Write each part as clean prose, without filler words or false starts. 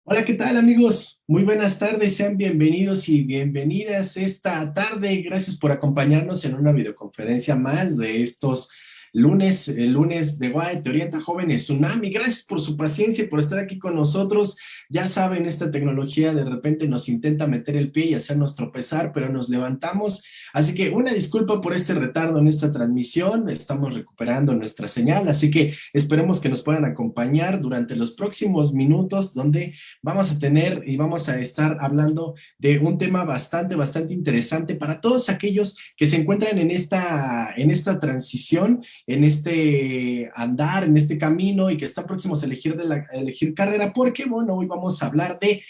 Hola, ¿qué tal amigos? Muy buenas tardes, sean bienvenidos y bienvenidas esta tarde. Gracias por acompañarnos en una videoconferencia más de estos lunes, el lunes de Guay, Te Orienta Jóvenes Tsunami. Gracias por su paciencia y por estar aquí con nosotros. Ya saben, esta tecnología de repente nos intenta meter el pie y hacernos tropezar, pero nos levantamos. Así que una disculpa por este retardo en esta transmisión. Estamos recuperando nuestra señal, así que esperemos que nos puedan acompañar durante los próximos minutos donde vamos a tener y vamos a estar hablando de un tema bastante interesante para todos aquellos que se encuentran en esta transición, en este andar, en este camino y que están próximos a a elegir carrera, porque bueno, hoy vamos a hablar de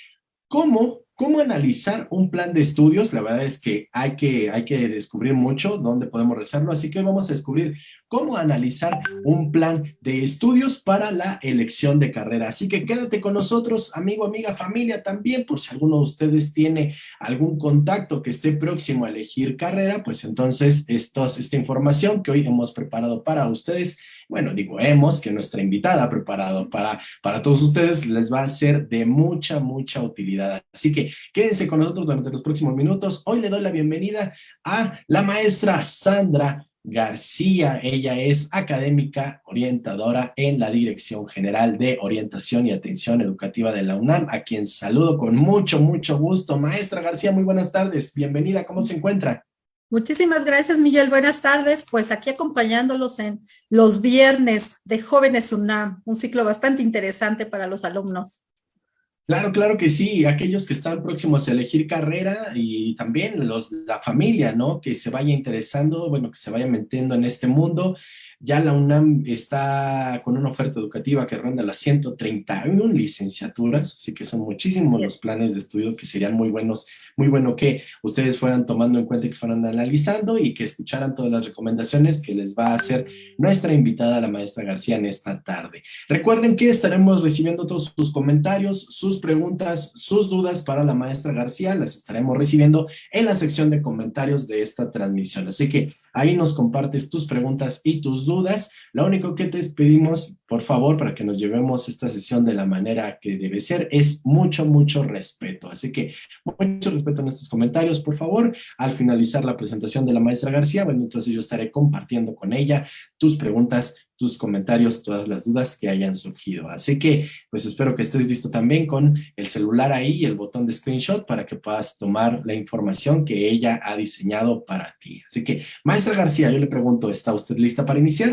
cómo analizar un plan de estudios. La verdad es que hay que descubrir mucho dónde podemos realizarlo, así que hoy vamos a descubrir cómo analizar un plan de estudios para la elección de carrera. Así que quédate con nosotros, amigo, amiga, familia también, por si alguno de ustedes tiene algún contacto que esté próximo a elegir carrera, pues entonces esta información que hoy hemos preparado para ustedes, bueno, digo hemos, que nuestra invitada ha preparado para todos ustedes, les va a ser de mucha utilidad. Así que quédense con nosotros durante los próximos minutos. Hoy le doy la bienvenida a la maestra Sandra García. Ella es académica orientadora en la Dirección General de Orientación y Atención Educativa de la UNAM, a quien saludo con mucho gusto. Maestra García, muy buenas tardes. Bienvenida, ¿cómo se encuentra? Muchísimas gracias, Miguel. Buenas tardes. Pues aquí acompañándolos en los viernes de Jóvenes UNAM, un ciclo bastante interesante para los alumnos. Claro que sí, aquellos que están próximos a elegir carrera y también la familia, ¿no? Que se vaya interesando, bueno, que se vaya metiendo en este mundo. Ya la UNAM está con una oferta educativa que ronda las 131 licenciaturas, así que son muchísimos los planes de estudio que serían muy buenos, muy bueno que ustedes fueran tomando en cuenta y que fueran analizando y que escucharan todas las recomendaciones que les va a hacer nuestra invitada, la maestra García, en esta tarde. Recuerden que estaremos recibiendo todos sus comentarios, sus preguntas, sus dudas para la maestra García. Las estaremos recibiendo en la sección de comentarios de esta transmisión. Así que ahí nos compartes tus preguntas y tus dudas. Lo único que te pedimos, por favor, para que nos llevemos esta sesión de la manera que debe ser, es mucho respeto. Así que mucho respeto en estos comentarios, por favor. Al finalizar la presentación de la maestra García, bueno, entonces yo estaré compartiendo con ella tus preguntas, tus comentarios, todas las dudas que hayan surgido. Así que, pues espero que estés listo también con el celular ahí y el botón de screenshot para que puedas tomar la información que ella ha diseñado para ti. Así que, maestra García, yo le pregunto, ¿está usted lista para iniciar?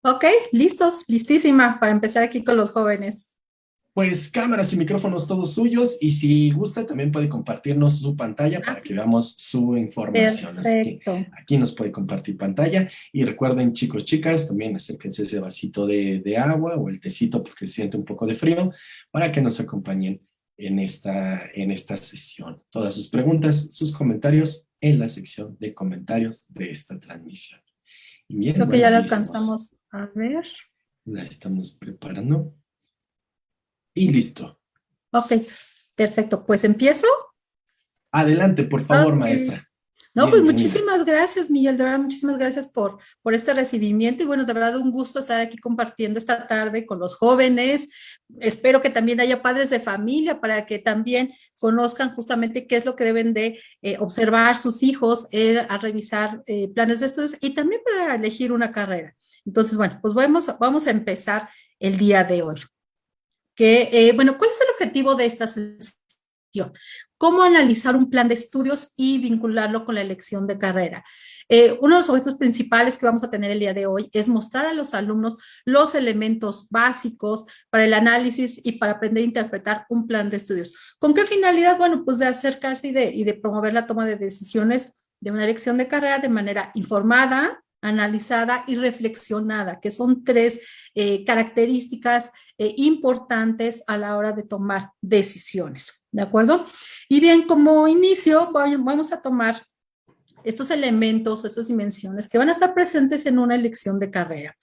Ok, listos, listísima para empezar aquí con los jóvenes. Pues cámaras y micrófonos todos suyos y si gusta también puede compartirnos su pantalla Ah, para que veamos su información. Así que perfecto. aquí nos puede compartir pantalla y recuerden chicos, chicas, también acérquense ese vasito de agua o el tecito porque se siente un poco de frío para que nos acompañen en esta sesión. Todas sus preguntas, sus comentarios en la sección de comentarios de esta transmisión. Y bien, Creo que bueno, ya lo ahí estamos, alcanzamos a ver. la estamos preparando y listo. Ok, perfecto. Pues empiezo. Adelante, por favor, Ok. maestra. No, pues Bienvenida. muchísimas gracias, Miguel, de verdad, muchísimas gracias por este recibimiento y bueno, de verdad un gusto estar aquí compartiendo esta tarde con los jóvenes. Espero que también haya padres de familia para que también conozcan justamente qué es lo que deben de observar sus hijos a revisar planes de estudios y también para elegir una carrera. Entonces, bueno, pues vamos a empezar el día de hoy. Bueno, ¿cuál es el objetivo de esta sesión? ¿Cómo analizar un plan de estudios y vincularlo con la elección de carrera? Uno de los objetivos principales que vamos a tener el día de hoy es mostrar a los alumnos los elementos básicos para el análisis y para aprender a interpretar un plan de estudios. ¿Con qué finalidad? Bueno, pues de acercarse y de promover la toma de decisiones de una elección de carrera de manera informada, analizada y reflexionada, que son tres características importantes a la hora de tomar decisiones, ¿de acuerdo? Y bien, como inicio, vamos a tomar estos elementos o estas dimensiones que van a estar presentes en una elección de carrera.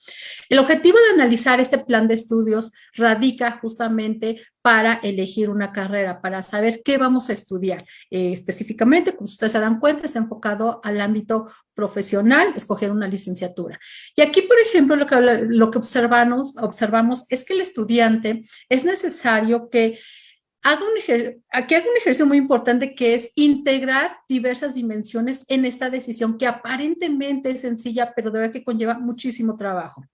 El objetivo de analizar este plan de estudios radica justamente para elegir una carrera, para saber qué vamos a estudiar. Específicamente, como ustedes se dan cuenta, está enfocado al ámbito profesional, escoger una licenciatura. Y aquí, por ejemplo, lo que observamos es que el estudiante es necesario que aquí hago un ejercicio muy importante que es integrar diversas dimensiones en esta decisión que aparentemente es sencilla, pero de verdad que conlleva muchísimo trabajo.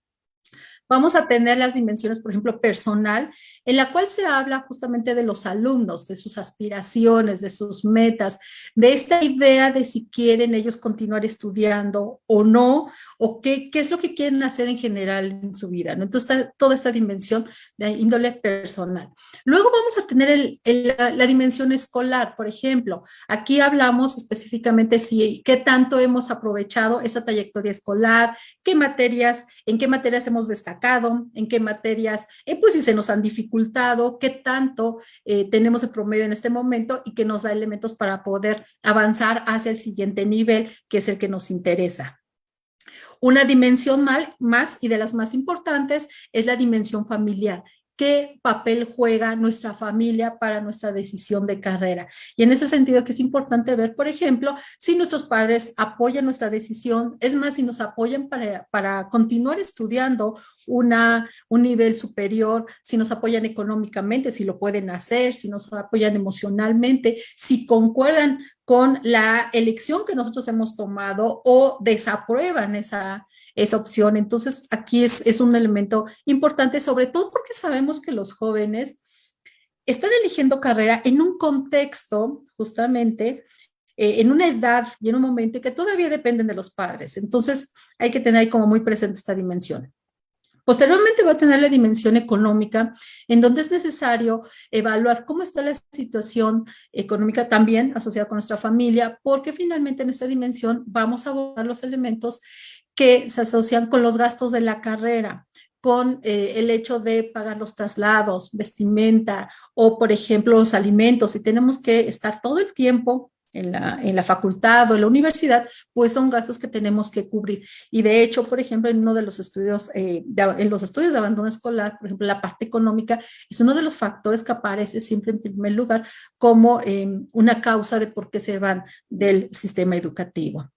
Vamos a tener las dimensiones, por ejemplo, personal, en la cual se habla justamente de los alumnos, de sus aspiraciones, de sus metas, de esta idea de si quieren ellos continuar estudiando o no, o qué es lo que quieren hacer en general en su vida, ¿no? Entonces, está toda esta dimensión de índole personal. Luego vamos a tener la dimensión escolar, por ejemplo. Aquí hablamos específicamente qué tanto hemos aprovechado esa trayectoria escolar, en qué materias hemos destacado, en qué materias, pues si se nos han dificultado, qué tanto tenemos el promedio en este momento y que nos da elementos para poder avanzar hacia el siguiente nivel, que es el que nos interesa. Una dimensión más y de las más importantes es la dimensión familiar. ¿Qué papel juega nuestra familia para nuestra decisión de carrera? Y en ese sentido que es importante ver, por ejemplo, si nuestros padres apoyan nuestra decisión, es más, si nos apoyan para continuar estudiando un nivel superior, si nos apoyan económicamente, si lo pueden hacer, si nos apoyan emocionalmente, si concuerdan con la elección que nosotros hemos tomado o desaprueban esa opción. Entonces, aquí es un elemento importante, sobre todo porque sabemos que los jóvenes están eligiendo carrera en un contexto, justamente, en una edad y en un momento que todavía dependen de los padres. Entonces, hay que tener como muy presente esta dimensión. Posteriormente va a tener la dimensión económica, en donde es necesario evaluar cómo está la situación económica también asociada con nuestra familia, porque finalmente en esta dimensión vamos a abordar los elementos que se asocian con los gastos de la carrera, con el hecho de pagar los traslados, vestimenta o, por ejemplo, los alimentos. Si tenemos que estar todo el tiempo en la facultad o en la universidad, pues son gastos que tenemos que cubrir. Y de hecho, por ejemplo, en uno de los estudios, en los estudios de abandono escolar, por ejemplo, la parte económica es uno de los factores que aparece siempre en primer lugar como una causa de por qué se van del sistema educativo.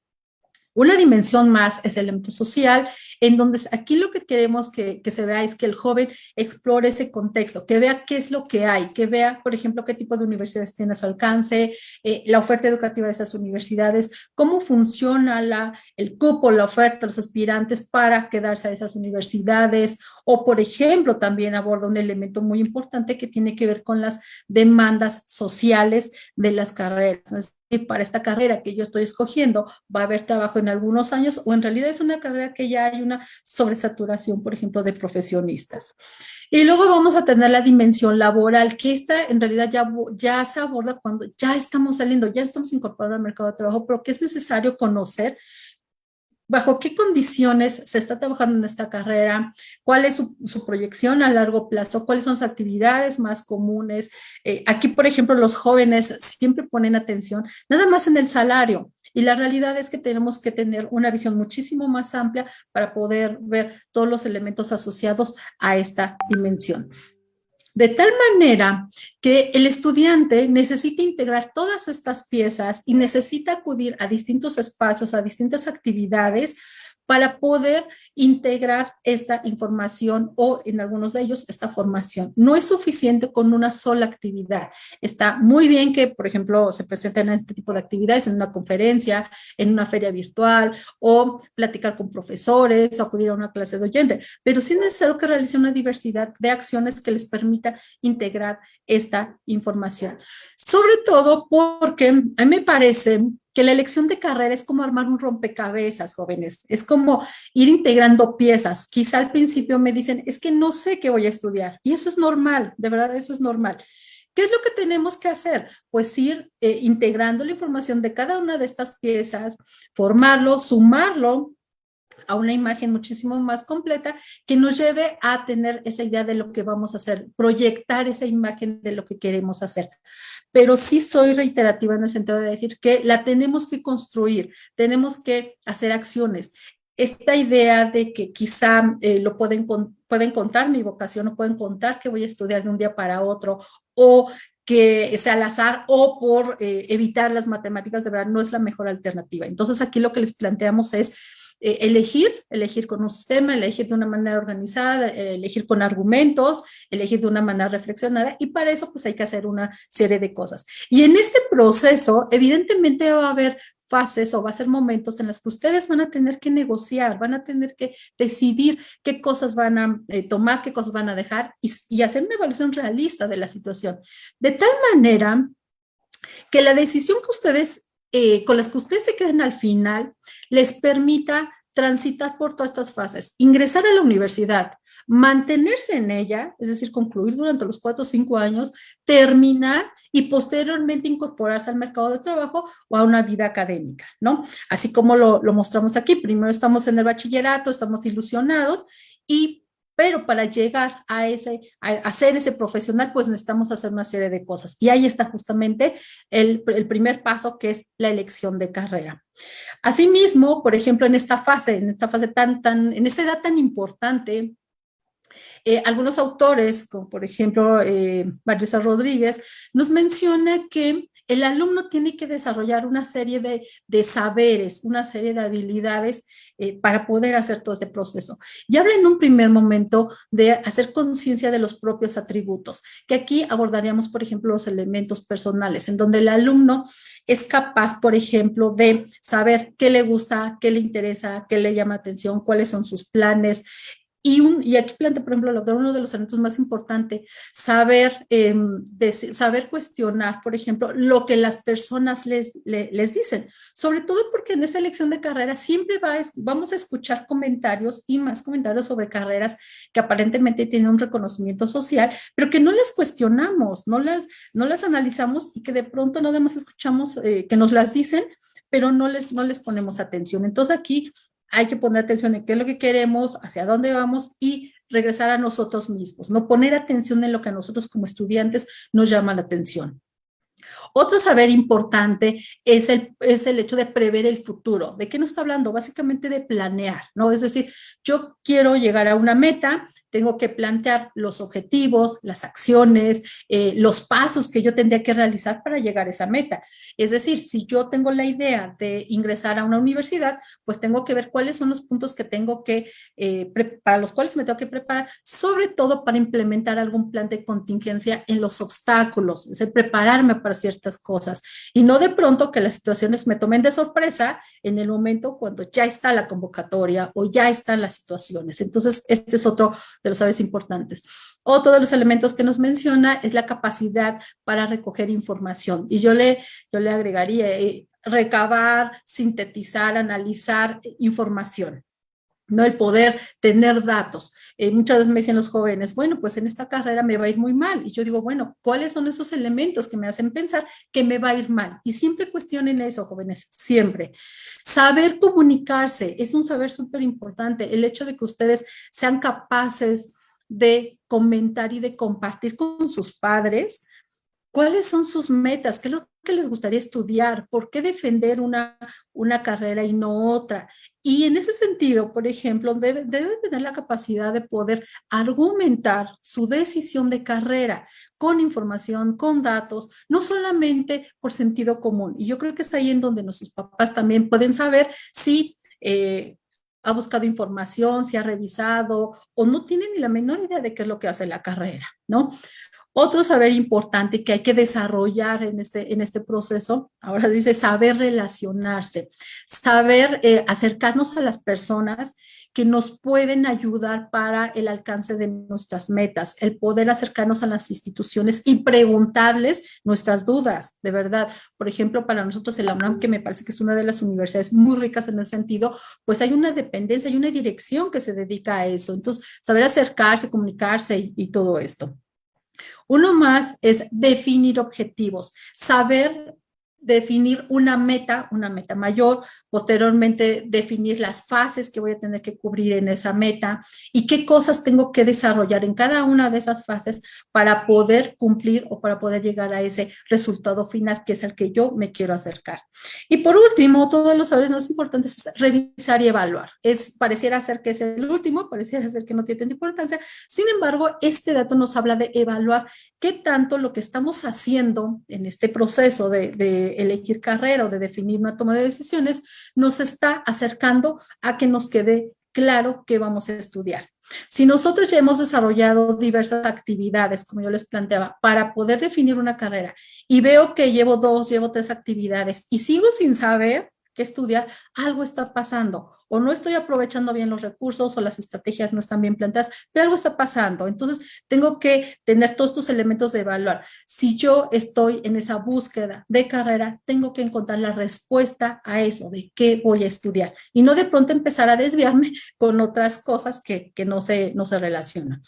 Una dimensión más es el elemento social, en donde aquí lo que queremos que se vea es que el joven explore ese contexto, que vea qué es lo que hay, que vea, por ejemplo, qué tipo de universidades tiene a su alcance, la oferta educativa de esas universidades, cómo funciona el cupo, la oferta, los aspirantes para quedarse a esas universidades, o, por ejemplo, también aborda un elemento muy importante que tiene que ver con las demandas sociales de las carreras. Para esta carrera que yo estoy escogiendo, va a haber trabajo en algunos años o en realidad es una carrera que ya hay una sobresaturación, por ejemplo, de profesionistas. Y luego vamos a tener la dimensión laboral, que esta en realidad ya se aborda cuando ya estamos saliendo, ya estamos incorporando al mercado de trabajo, pero que es necesario conocer bajo qué condiciones se está trabajando en esta carrera, cuál es su proyección a largo plazo, cuáles son las actividades más comunes. Aquí, por ejemplo, los jóvenes siempre ponen atención nada más en el salario. Y la realidad es que tenemos que tener una visión muchísimo más amplia para poder ver todos los elementos asociados a esta dimensión. De tal manera que el estudiante necesita integrar todas estas piezas y necesita acudir a distintos espacios, a distintas actividades para poder integrar esta información o en algunos de ellos esta formación. No es suficiente con una sola actividad. Está muy bien que, por ejemplo, se presenten este tipo de actividades en una conferencia, en una feria virtual o platicar con profesores o acudir a una clase de oyente, pero sí es necesario que realicen una diversidad de acciones que les permita integrar esta información. Sobre todo porque a mí me parece que la elección de carrera es como armar un rompecabezas, jóvenes. Es como ir integrando piezas. Quizá al principio me dicen, es que no sé qué voy a estudiar. Y eso es normal, de verdad, eso es normal. ¿Qué es lo que tenemos que hacer? Pues ir integrando la información de cada una de estas piezas, formarlo, sumarlo a una imagen muchísimo más completa que nos lleve a tener esa idea de lo que vamos a hacer, proyectar esa imagen de lo que queremos hacer. Pero sí soy reiterativa en el sentido de decir que la tenemos que construir, tenemos que hacer acciones. Esta idea de que quizá pueden contar mi vocación o pueden contar que voy a estudiar de un día para otro o que sea al azar o por evitar las matemáticas, de verdad no es la mejor alternativa. Entonces aquí lo que les planteamos es elegir con un sistema, elegir de una manera organizada, elegir con argumentos, elegir de una manera reflexionada, y para eso pues hay que hacer una serie de cosas. Y en este proceso, evidentemente va a haber fases o va a ser momentos en los que ustedes van a tener que negociar, van a tener que decidir qué cosas van a tomar, qué cosas van a dejar y hacer una evaluación realista de la situación. De tal manera que la decisión que ustedes, con las que ustedes se queden al final, les permita transitar por todas estas fases, ingresar a la universidad, mantenerse en ella, es decir, concluir durante los 4 o 5 años, terminar y posteriormente incorporarse al mercado de trabajo o a una vida académica, ¿no? Así como lo mostramos aquí, primero estamos en el bachillerato, estamos ilusionados, pero para llegar a ser ese profesional, pues necesitamos hacer una serie de cosas. Y ahí está justamente el primer paso, que es la elección de carrera. Asimismo, por ejemplo, en esta edad tan importante, algunos autores, como por ejemplo Mario César Rodríguez, nos menciona que el alumno tiene que desarrollar una serie de saberes, una serie de habilidades para poder hacer todo este proceso. Y habla en un primer momento de hacer conciencia de los propios atributos, que aquí abordaríamos, por ejemplo, los elementos personales, en donde el alumno es capaz, por ejemplo, de saber qué le gusta, qué le interesa, qué le llama atención, cuáles son sus planes. Y aquí plantea, por ejemplo, uno de los elementos más importantes, saber cuestionar, por ejemplo, lo que las personas les dicen, sobre todo porque en esta elección de carrera siempre vamos a escuchar comentarios y más comentarios sobre carreras que aparentemente tienen un reconocimiento social, pero que no las cuestionamos, no las analizamos, y que de pronto nada más escuchamos que nos las dicen, pero no les ponemos atención. Entonces aquí hay que poner atención en qué es lo que queremos, hacia dónde vamos, y regresar a nosotros mismos, no poner atención en lo que a nosotros como estudiantes nos llama la atención. Otro saber importante es el hecho de prever el futuro. ¿De qué nos está hablando? Básicamente de planear, ¿no? Es decir, yo quiero llegar a una meta, tengo que plantear los objetivos, las acciones, los pasos que yo tendría que realizar para llegar a esa meta. Es decir, si yo tengo la idea de ingresar a una universidad, pues tengo que ver cuáles son los puntos que tengo que, para los cuales me tengo que preparar, sobre todo para implementar algún plan de contingencia en los obstáculos, es decir, prepararme para ciertas cosas, y no de pronto que las situaciones me tomen de sorpresa en el momento cuando ya está la convocatoria o ya están las situaciones. Entonces, este es otro de los saberes importantes. Otro de los elementos que nos menciona es la capacidad para recoger información, y yo le agregaría recabar, sintetizar, analizar información, ¿no? El poder tener datos. Muchas veces me dicen los jóvenes, bueno, pues en esta carrera me va a ir muy mal. Y yo digo, bueno, ¿cuáles son esos elementos que me hacen pensar que me va a ir mal? Y siempre cuestionen eso, jóvenes, siempre. Saber comunicarse es un saber súper importante. El hecho de que ustedes sean capaces de comentar y de compartir con sus padres cuáles son sus metas, qué es lo que les gustaría estudiar, por qué defender una carrera y no otra. Y en ese sentido, por ejemplo, debe tener la capacidad de poder argumentar su decisión de carrera con información, con datos, no solamente por sentido común. Y yo creo que es ahí en donde nuestros papás también pueden saber si ha buscado información, si ha revisado, o no tiene ni la menor idea de qué es lo que hace la carrera, ¿no? Otro saber importante que hay que desarrollar en este proceso, ahora dice saber relacionarse, saber acercarnos a las personas que nos pueden ayudar para el alcance de nuestras metas, el poder acercarnos a las instituciones y preguntarles nuestras dudas, de verdad. Por ejemplo, para nosotros el UNAM, que me parece que es una de las universidades muy ricas en ese sentido, pues hay una dependencia, hay una dirección que se dedica a eso. Entonces, saber acercarse, comunicarse y todo esto. Uno más es definir objetivos, saber definir una meta mayor, posteriormente definir las fases que voy a tener que cubrir en esa meta y qué cosas tengo que desarrollar en cada una de esas fases para poder cumplir o para poder llegar a ese resultado final que es al que yo me quiero acercar. Y por último, todos los saberes más importantes es revisar y evaluar. Pareciera ser que es el último, pareciera ser que no tiene tanta importancia. Sin embargo, este dato nos habla de evaluar qué tanto lo que estamos haciendo en este proceso de de elegir carrera o de definir una toma de decisiones, nos está acercando a que nos quede claro qué vamos a estudiar. Si nosotros ya hemos desarrollado diversas actividades, como yo les planteaba, para poder definir una carrera y veo que llevo 2, llevo 3 actividades y sigo sin saber qué estudiar, algo está pasando o no estoy aprovechando bien los recursos o las estrategias no están bien planteadas, pero algo está pasando. Entonces, tengo que tener todos estos elementos de evaluar. Si yo estoy en esa búsqueda de carrera, tengo que encontrar la respuesta a eso, de qué voy a estudiar y no de pronto empezar a desviarme con otras cosas que no se relacionan.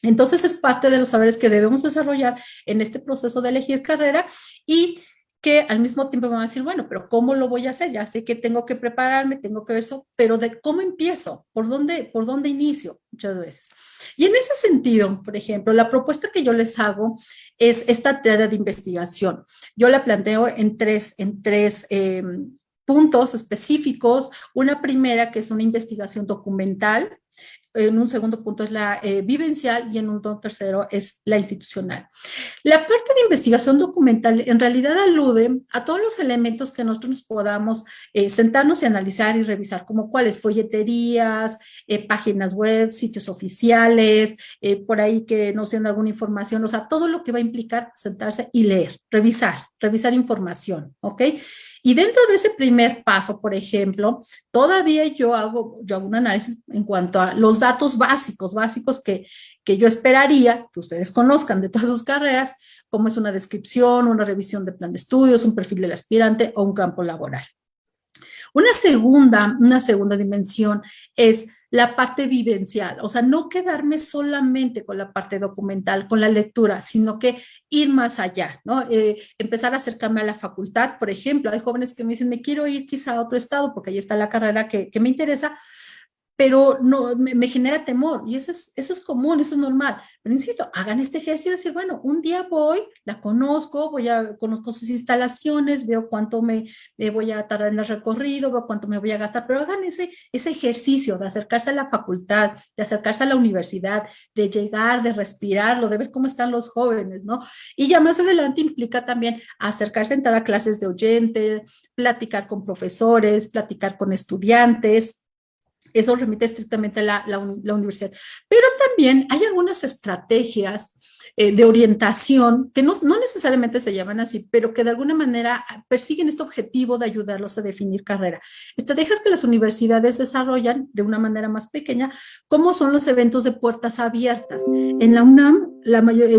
Entonces, es parte de los saberes que debemos desarrollar en este proceso de elegir carrera y que al mismo tiempo me van a decir, bueno, pero ¿cómo lo voy a hacer? Ya sé que tengo que prepararme, tengo que ver eso, pero ¿de cómo empiezo? ¿Por dónde inicio? Muchas veces. Y en ese sentido, por ejemplo, la propuesta que yo les hago es esta tarea de investigación. Yo la planteo en tres puntos específicos. Una primera, que es una investigación documental. En un segundo punto es la vivencial y en un tercero es la institucional. La parte de investigación documental en realidad alude a todos los elementos que nosotros nos podamos sentarnos y analizar y revisar, como cuáles, folleterías, páginas web, sitios oficiales, por ahí que nos den alguna información, o sea, todo lo que va a implicar sentarse y leer, revisar información, ¿ok? Y dentro de ese primer paso, por ejemplo, todavía yo hago un análisis en cuanto a los datos básicos que yo esperaría que ustedes conozcan de todas sus carreras, como es una descripción, una revisión de plan de estudios, un perfil del aspirante o un campo laboral. Una segunda dimensión es la parte vivencial, o sea, no quedarme solamente con la parte documental, con la lectura, sino que ir más allá, ¿no? Empezar a acercarme a la facultad, por ejemplo, hay jóvenes que me dicen, me quiero ir quizá a otro estado porque ahí está la carrera que me interesa, pero no, me genera temor y eso es común, eso es normal. Pero insisto, hagan este ejercicio de decir, bueno, un día voy, la conozco, conozco sus instalaciones, veo cuánto me voy a tardar en el recorrido, veo cuánto me voy a gastar, pero hagan ese ejercicio de acercarse a la facultad, de acercarse a la universidad, de llegar, de respirarlo, de ver cómo están los jóvenes, ¿no? Y ya más adelante implica también acercarse, entrar a clases de oyente, platicar con profesores, platicar con estudiantes. Eso remite estrictamente a la universidad. Pero también hay algunas estrategias de orientación que no necesariamente se llaman así, pero que de alguna manera persiguen este objetivo de ayudarlos a definir carrera. Estrategias que las universidades desarrollan de una manera más pequeña, como son los eventos de puertas abiertas. En la UNAM,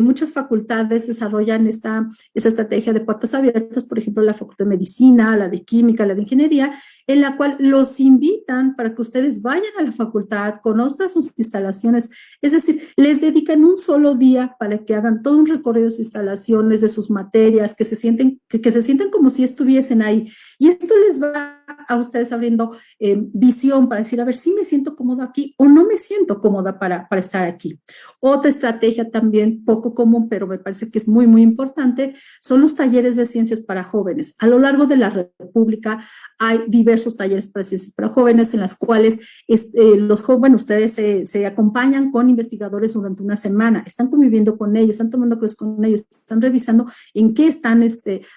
muchas facultades desarrollan esa estrategia de puertas abiertas, por ejemplo, la Facultad de Medicina, la de Química, la de Ingeniería, en la cual los invitan para que ustedes vayan a la facultad, conozcan sus instalaciones, es decir, les dedican un solo día para que hagan todo un recorrido de sus instalaciones, de sus materias, que se sienten como si estuviesen ahí. Y esto les va a ustedes abriendo visión para decir, a ver, si me siento cómodo aquí o no me siento cómoda para estar aquí. Otra estrategia también poco común, pero me parece que es muy, muy importante, son los talleres de ciencias para jóvenes. A lo largo de la República hay diversos talleres para ciencias para jóvenes en las cuales los jóvenes, ustedes se acompañan con investigadores durante una semana, están conviviendo con ellos, están tomando clases con ellos, están revisando en qué están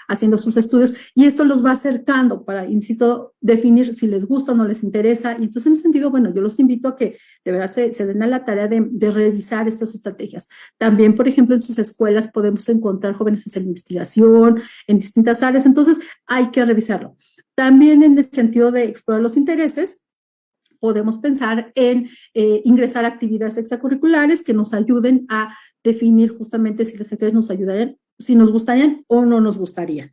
haciendo sus estudios y esto los va acercando para, insisto, definir si les gusta o no les interesa. Y entonces, en ese sentido, bueno, yo los invito a que de verdad se den a la tarea de revisar estas estrategias. También, por ejemplo, en sus escuelas podemos encontrar jóvenes en investigación, en distintas áreas, entonces hay que revisarlo. También en el sentido de explorar los intereses, podemos pensar en ingresar a actividades extracurriculares que nos ayuden a definir justamente si las actividades nos ayudarían, si nos gustarían o no nos gustarían.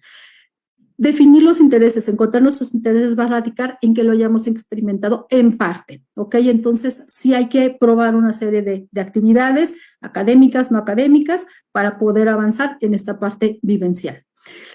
Definir los intereses, encontrar nuestros intereses va a radicar en que lo hayamos experimentado en parte, ¿ok? Entonces, sí hay que probar una serie de actividades académicas, no académicas, para poder avanzar en esta parte vivencial.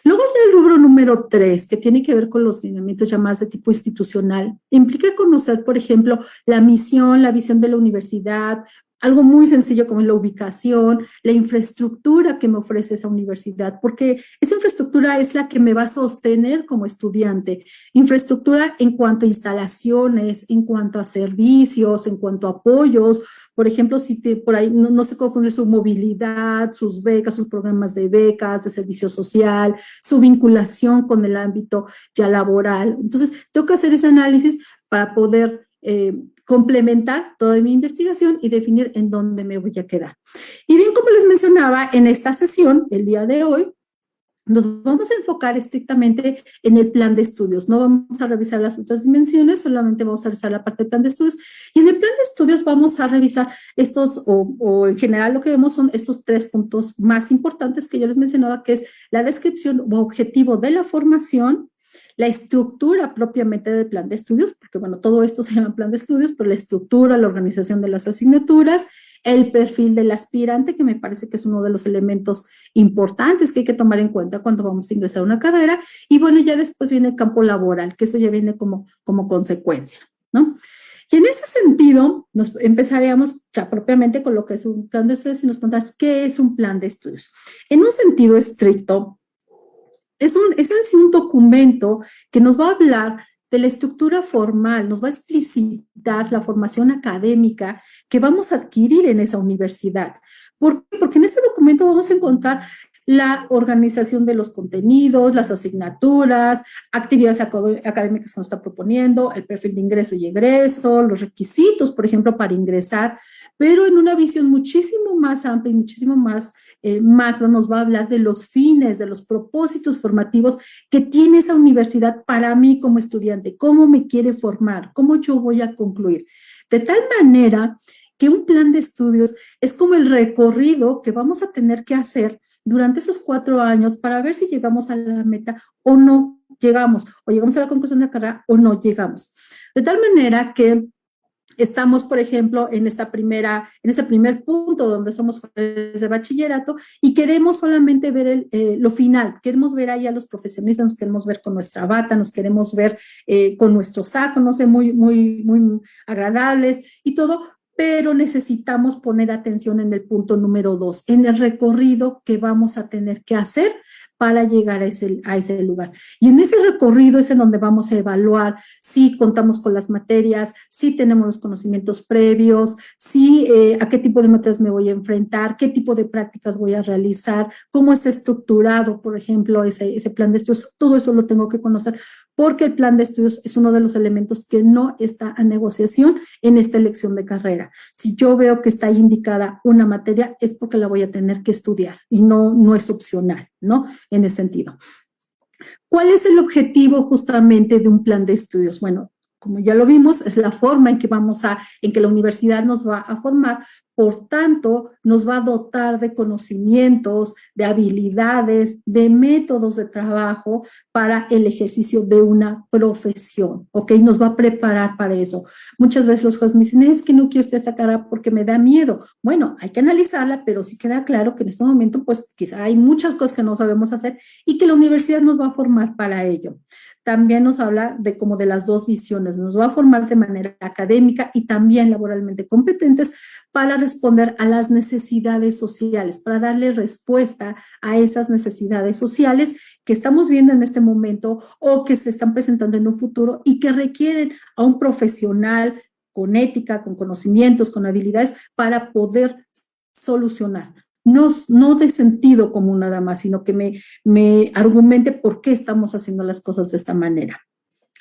Luego el rubro número 3, que tiene que ver con los lineamientos ya más de tipo institucional, implica conocer, por ejemplo, la misión, la visión de la universidad, algo muy sencillo como la ubicación, la infraestructura que me ofrece esa universidad, porque esa infraestructura es la que me va a sostener como estudiante. Infraestructura en cuanto a instalaciones, en cuanto a servicios, en cuanto a apoyos. Por ejemplo, si por ahí no se confunde su movilidad, sus becas, sus programas de becas, de servicio social, su vinculación con el ámbito ya laboral. Entonces, tengo que hacer ese análisis para poder complementar toda mi investigación y definir en dónde me voy a quedar. Y bien, como les mencionaba, en esta sesión, el día de hoy, nos vamos a enfocar estrictamente en el plan de estudios. No vamos a revisar las otras dimensiones, solamente vamos a revisar la parte del plan de estudios. Y en el plan de estudios vamos a revisar estos, o en general lo que vemos son estos 3 puntos más importantes que yo les mencionaba, que es la descripción o objetivo de la formación, la estructura propiamente del plan de estudios, porque bueno, todo esto se llama plan de estudios, pero la estructura, la organización de las asignaturas, el perfil del aspirante, que me parece que es uno de los elementos importantes que hay que tomar en cuenta cuando vamos a ingresar a una carrera, y bueno, ya después viene el campo laboral, que eso ya viene como consecuencia, ¿no? Y en ese sentido, nos empezaríamos ya propiamente con lo que es un plan de estudios y nos preguntas, ¿qué es un plan de estudios? En un sentido estricto, es un documento que nos va a hablar de la estructura formal, nos va a explicitar la formación académica que vamos a adquirir en esa universidad. ¿Por qué? Porque en ese documento vamos a encontrar la organización de los contenidos, las asignaturas, actividades académicas que nos está proponiendo, el perfil de ingreso y egreso, los requisitos, por ejemplo, para ingresar, pero en una visión muchísimo más amplia y muchísimo más macro nos va a hablar de los fines, de los propósitos formativos que tiene esa universidad para mí como estudiante, cómo me quiere formar, cómo yo voy a concluir. De tal manera que un plan de estudios es como el recorrido que vamos a tener que hacer durante esos 4 años para ver si llegamos a la meta o no llegamos, o llegamos a la conclusión de la carrera o no llegamos. De tal manera que estamos, por ejemplo, en este primer punto donde somos jóvenes de bachillerato y queremos solamente ver lo final, queremos ver ahí a los profesionistas, nos queremos ver con nuestra bata, nos queremos ver con nuestro saco, no sé, muy, muy, muy agradables y todo, pero necesitamos poner atención en el punto número 2, en el recorrido que vamos a tener que hacer para llegar a ese lugar. Y en ese recorrido es en donde vamos a evaluar si contamos con las materias, si tenemos los conocimientos previos, si a qué tipo de materias me voy a enfrentar, qué tipo de prácticas voy a realizar, cómo está estructurado, por ejemplo, ese plan de estudios. Todo eso lo tengo que conocer porque el plan de estudios es uno de los elementos que no está a negociación en esta elección de carrera. Si yo veo que está indicada una materia, es porque la voy a tener que estudiar y no es opcional, ¿no? En ese sentido. ¿Cuál es el objetivo justamente de un plan de estudios? Bueno, como ya lo vimos, es la forma en que la universidad nos va a formar, por tanto, nos va a dotar de conocimientos, de habilidades, de métodos de trabajo para el ejercicio de una profesión, ¿ok? Nos va a preparar para eso. Muchas veces los jóvenes me dicen, es que no quiero estudiar esta carrera porque me da miedo. Bueno, hay que analizarla, pero sí queda claro que en este momento, pues, quizá hay muchas cosas que no sabemos hacer y que la universidad nos va a formar para ello. También nos habla de como de las 2 visiones, nos va a formar de manera académica y también laboralmente competentes para responder a las necesidades sociales, para darle respuesta a esas necesidades sociales que estamos viendo en este momento o que se están presentando en un futuro y que requieren a un profesional con ética, con conocimientos, con habilidades para poder solucionar. No de sentido común nada más, sino que me argumente por qué estamos haciendo las cosas de esta manera.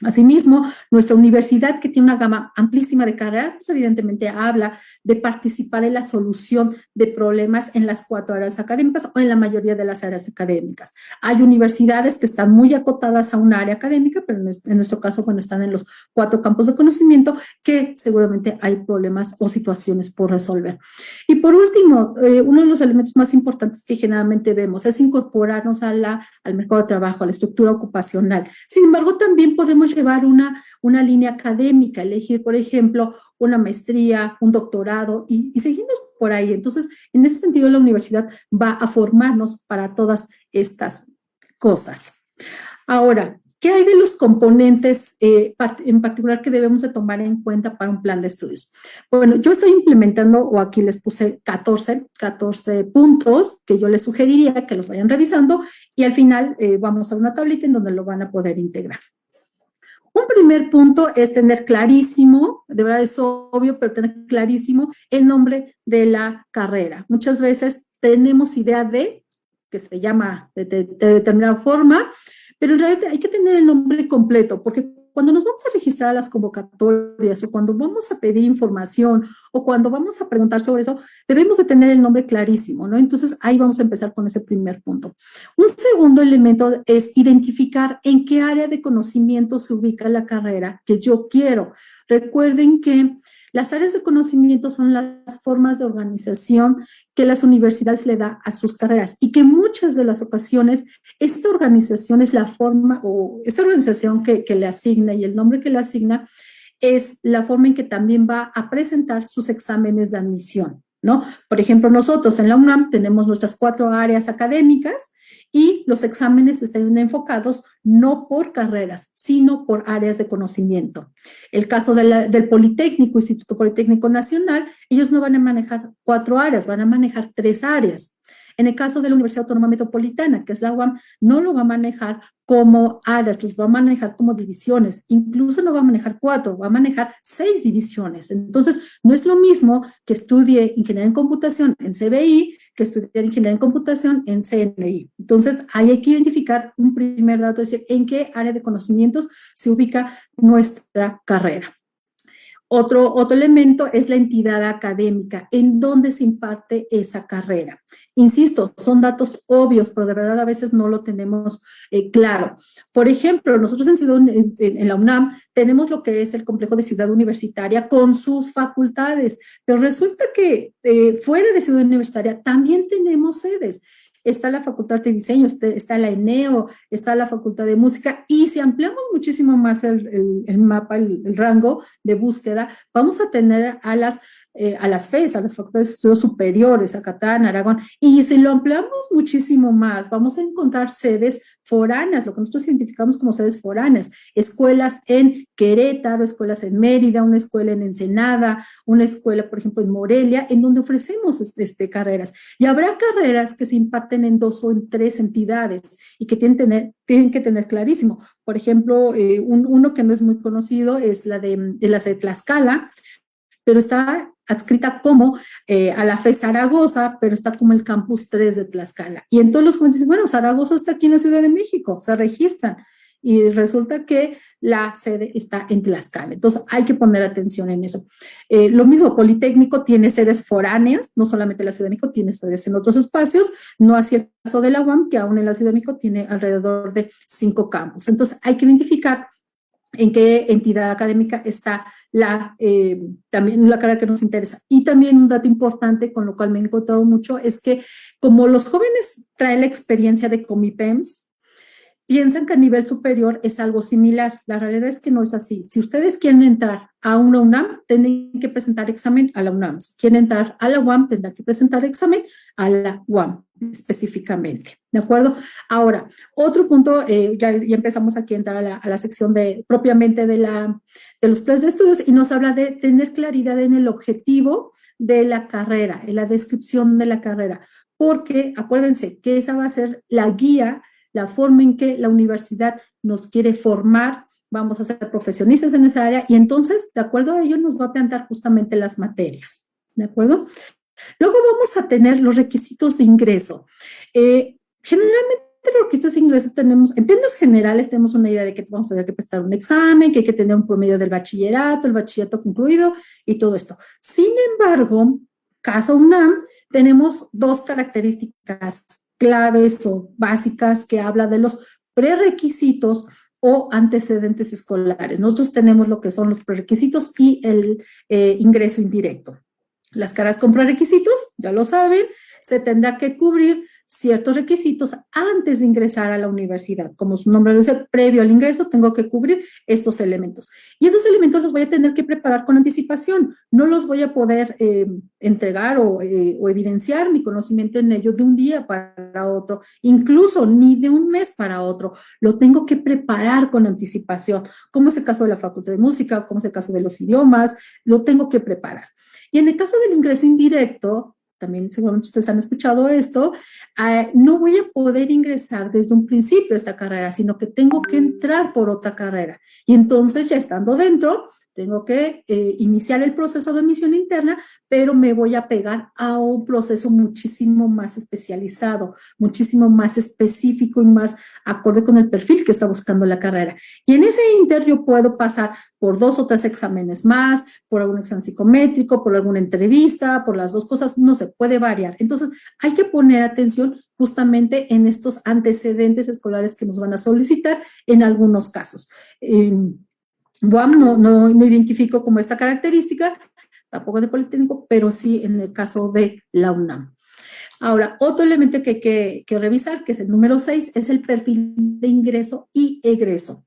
Asimismo, nuestra universidad, que tiene una gama amplísima de carreras, pues evidentemente habla de participar en la solución de problemas en las 4 áreas académicas o en la mayoría de las áreas académicas. Hay universidades que están muy acotadas a una área académica, pero en nuestro caso, bueno, están en los 4 campos de conocimiento que seguramente hay problemas o situaciones por resolver. Y por último, uno de los elementos más importantes que generalmente vemos es incorporarnos al mercado de trabajo, a la estructura ocupacional. Sin embargo, también podemos llevar una línea académica, elegir, por ejemplo, una maestría, un doctorado y seguimos por ahí. Entonces, en ese sentido, la universidad va a formarnos para todas estas cosas. Ahora, ¿Qué hay de los componentes en particular que debemos de tomar en cuenta para un plan de estudios? Bueno, yo estoy implementando, o aquí les puse 14 puntos que yo les sugeriría que los vayan revisando y al final vamos a una tablita en donde lo van a poder integrar. Un primer punto es tener clarísimo, de verdad es obvio, pero tener clarísimo el nombre de la carrera. Muchas veces tenemos idea de que se llama de determinada forma, pero en realidad hay que tener el nombre completo, porque cuando nos vamos a registrar a las convocatorias o cuando vamos a pedir información o cuando vamos a preguntar sobre eso, debemos de tener el nombre clarísimo, ¿no? Entonces, ahí vamos a empezar con ese primer punto. Un segundo elemento es identificar en qué área de conocimiento se ubica la carrera que yo quiero. Recuerden que las áreas de conocimiento son las formas de organización que las universidades le da a sus carreras y que muchas de las ocasiones esta organización es la forma o esta organización que le asigna y el nombre que le asigna es la forma en que también va a presentar sus exámenes de admisión, ¿no? Por ejemplo, nosotros en la UNAM tenemos nuestras 4 áreas académicas y los exámenes están enfocados no por carreras, sino por áreas de conocimiento. El caso del Politécnico, Instituto Politécnico Nacional, ellos no van a manejar 4 áreas, van a manejar 3 áreas. En el caso de la Universidad Autónoma Metropolitana, que es la UAM, no lo va a manejar como áreas, los va a manejar como divisiones. Incluso no va a manejar 4, va a manejar 6 divisiones. Entonces, no es lo mismo que estudie ingeniería en computación en CBI que estudiar ingeniería en computación en CNI. Entonces, ahí hay que identificar un primer dato, es decir, en qué área de conocimientos se ubica nuestra carrera. Otro elemento es la entidad académica, en donde se imparte esa carrera. Insisto, son datos obvios, pero de verdad a veces no lo tenemos claro. Por ejemplo, nosotros en la UNAM tenemos lo que es el complejo de Ciudad Universitaria con sus facultades, pero resulta que fuera de Ciudad Universitaria también tenemos sedes. Está la Facultad de Arte y Diseño, está la ENEO, está la Facultad de Música, y si ampliamos muchísimo más el mapa, el rango de búsqueda, vamos a tener a las FES, a las Facultades de Estudios Superiores, Acatán, Aragón, y si lo ampliamos muchísimo más, vamos a encontrar sedes foráneas, lo que nosotros identificamos como sedes foráneas, escuelas en Querétaro, escuelas en Mérida, una escuela en Ensenada, una escuela, por ejemplo, en Morelia, en donde ofrecemos carreras. Y habrá carreras que se imparten en 2 o en 3 entidades y que tienen que tener clarísimo. Por ejemplo, uno que no es muy conocido es la de Tlaxcala, pero está adscrita como a la FE Zaragoza, pero está como el campus 3 de Tlaxcala. Y entonces los jóvenes dicen, bueno, Zaragoza está aquí en la Ciudad de México, se registran. Y resulta que la sede está en Tlaxcala. Entonces hay que poner atención en eso. Lo mismo, Politécnico tiene sedes foráneas, no solamente en la Ciudad de México, tiene sedes en otros espacios, no así el caso de la UAM, que aún en la Ciudad de México tiene alrededor de 5 campus. Entonces hay que identificar en qué entidad académica está también la carrera que nos interesa. Y también un dato importante, con lo cual me he encontrado mucho, es que como los jóvenes traen la experiencia de Comipems, piensan que a nivel superior es algo similar. La realidad es que no es así. Si ustedes quieren entrar a una UNAM, tienen que presentar examen a la UNAM. Si quieren entrar a la UAM, tendrán que presentar examen a la UAM específicamente. ¿De acuerdo? Ahora, otro punto, ya empezamos aquí a entrar a la sección propiamente de los planes de estudios y nos habla de tener claridad en el objetivo de la carrera, en la descripción de la carrera, porque acuérdense que esa va a ser la guía, la forma en que la universidad nos quiere formar, vamos a ser profesionistas en esa área y entonces, de acuerdo a ello, nos va a plantear justamente las materias, ¿de acuerdo? Luego vamos a tener los requisitos de ingreso. Generalmente los requisitos de ingreso tenemos, en términos generales, tenemos una idea de que vamos a tener que prestar un examen, que hay que tener un promedio del bachillerato, el bachillerato concluido y todo esto. Sin embargo, caso UNAM, tenemos 2 características claves o básicas que habla de los prerequisitos o antecedentes escolares. Nosotros tenemos lo que son los prerequisitos y el ingreso indirecto. Las caras con prerequisitos, ya lo saben, se tendrá que cubrir ciertos requisitos antes de ingresar a la universidad. Como su nombre lo dice, previo al ingreso tengo que cubrir estos elementos. Y esos elementos los voy a tener que preparar con anticipación. No los voy a poder entregar o evidenciar mi conocimiento en ello de un día para otro, incluso ni de un mes para otro. Lo tengo que preparar con anticipación, como es el caso de la Facultad de Música, como es el caso de los idiomas, lo tengo que preparar. Y en el caso del ingreso indirecto, también seguramente ustedes han escuchado esto, no voy a poder ingresar desde un principio a esta carrera, sino que tengo que entrar por otra carrera. Y entonces, ya estando dentro, tengo que iniciar el proceso de admisión interna, pero me voy a pegar a un proceso muchísimo más especializado, muchísimo más específico y más acorde con el perfil que está buscando la carrera. Y en ese inter yo puedo pasar por 2 o 3 exámenes más, por algún examen psicométrico, por alguna entrevista, por las dos cosas, no se puede variar. Entonces, hay que poner atención justamente en estos antecedentes escolares que nos van a solicitar en algunos casos. BUAM no identifico como esta característica, tampoco de Politécnico, pero sí en el caso de la UNAM. Ahora, otro elemento que hay que revisar, que es el número 6, es el perfil de ingreso y egreso.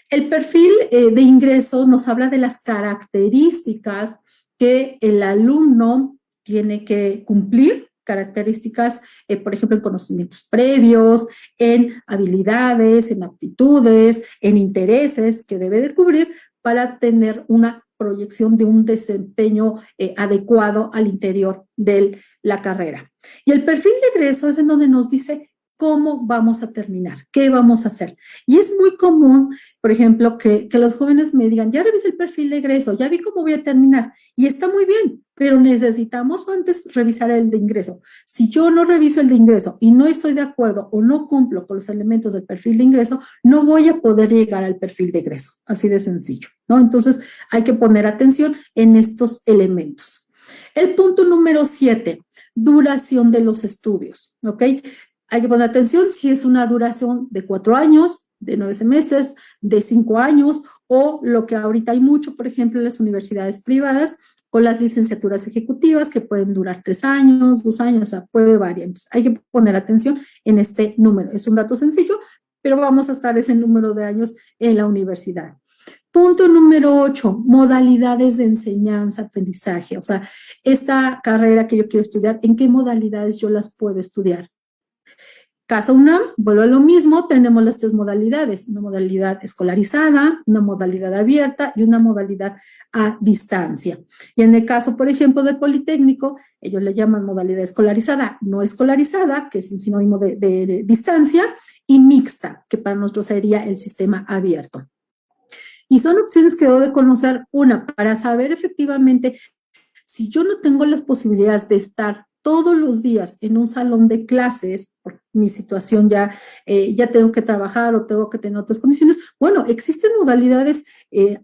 El perfil de ingreso nos habla de las características que el alumno tiene que cumplir, características, por ejemplo, en conocimientos previos, en habilidades, en aptitudes, en intereses que debe de cubrir para tener una proyección de un desempeño adecuado al interior de la carrera. Y el perfil de egreso es en donde nos dice cómo vamos a terminar, qué vamos a hacer. Y es muy común, por ejemplo, que los jóvenes me digan, ya revisé el perfil de egreso, ya vi cómo voy a terminar, y está muy bien, pero necesitamos antes revisar el de ingreso. Si yo no reviso el de ingreso y no estoy de acuerdo o no cumplo con los elementos del perfil de ingreso, no voy a poder llegar al perfil de egreso, así de sencillo, ¿no? Entonces, hay que poner atención en estos elementos. El punto número 7, duración de los estudios, ¿ok? Hay que poner atención si es una duración de 4 años, de 9 semestres, de 5 años, o lo que ahorita hay mucho, por ejemplo, en las universidades privadas, con las licenciaturas ejecutivas que pueden durar 3 años, 2 años, o sea, puede variar. Entonces, hay que poner atención en este número. Es un dato sencillo, pero vamos a estar ese número de años en la universidad. Punto número 8, modalidades de enseñanza, aprendizaje. O sea, esta carrera que yo quiero estudiar, ¿en qué modalidades yo las puedo estudiar? Casa UNAM, vuelvo a lo mismo, tenemos las 3 modalidades, una modalidad escolarizada, una modalidad abierta y una modalidad a distancia. Y en el caso, por ejemplo, del Politécnico, ellos le llaman modalidad escolarizada, no escolarizada, que es un sinónimo de distancia, y mixta, que para nosotros sería el sistema abierto. Y son opciones que debo de conocer, una, para saber efectivamente si yo no tengo las posibilidades de estar todos los días en un salón de clases, por mi situación ya tengo que trabajar o tengo que tener otras condiciones, bueno, existen modalidades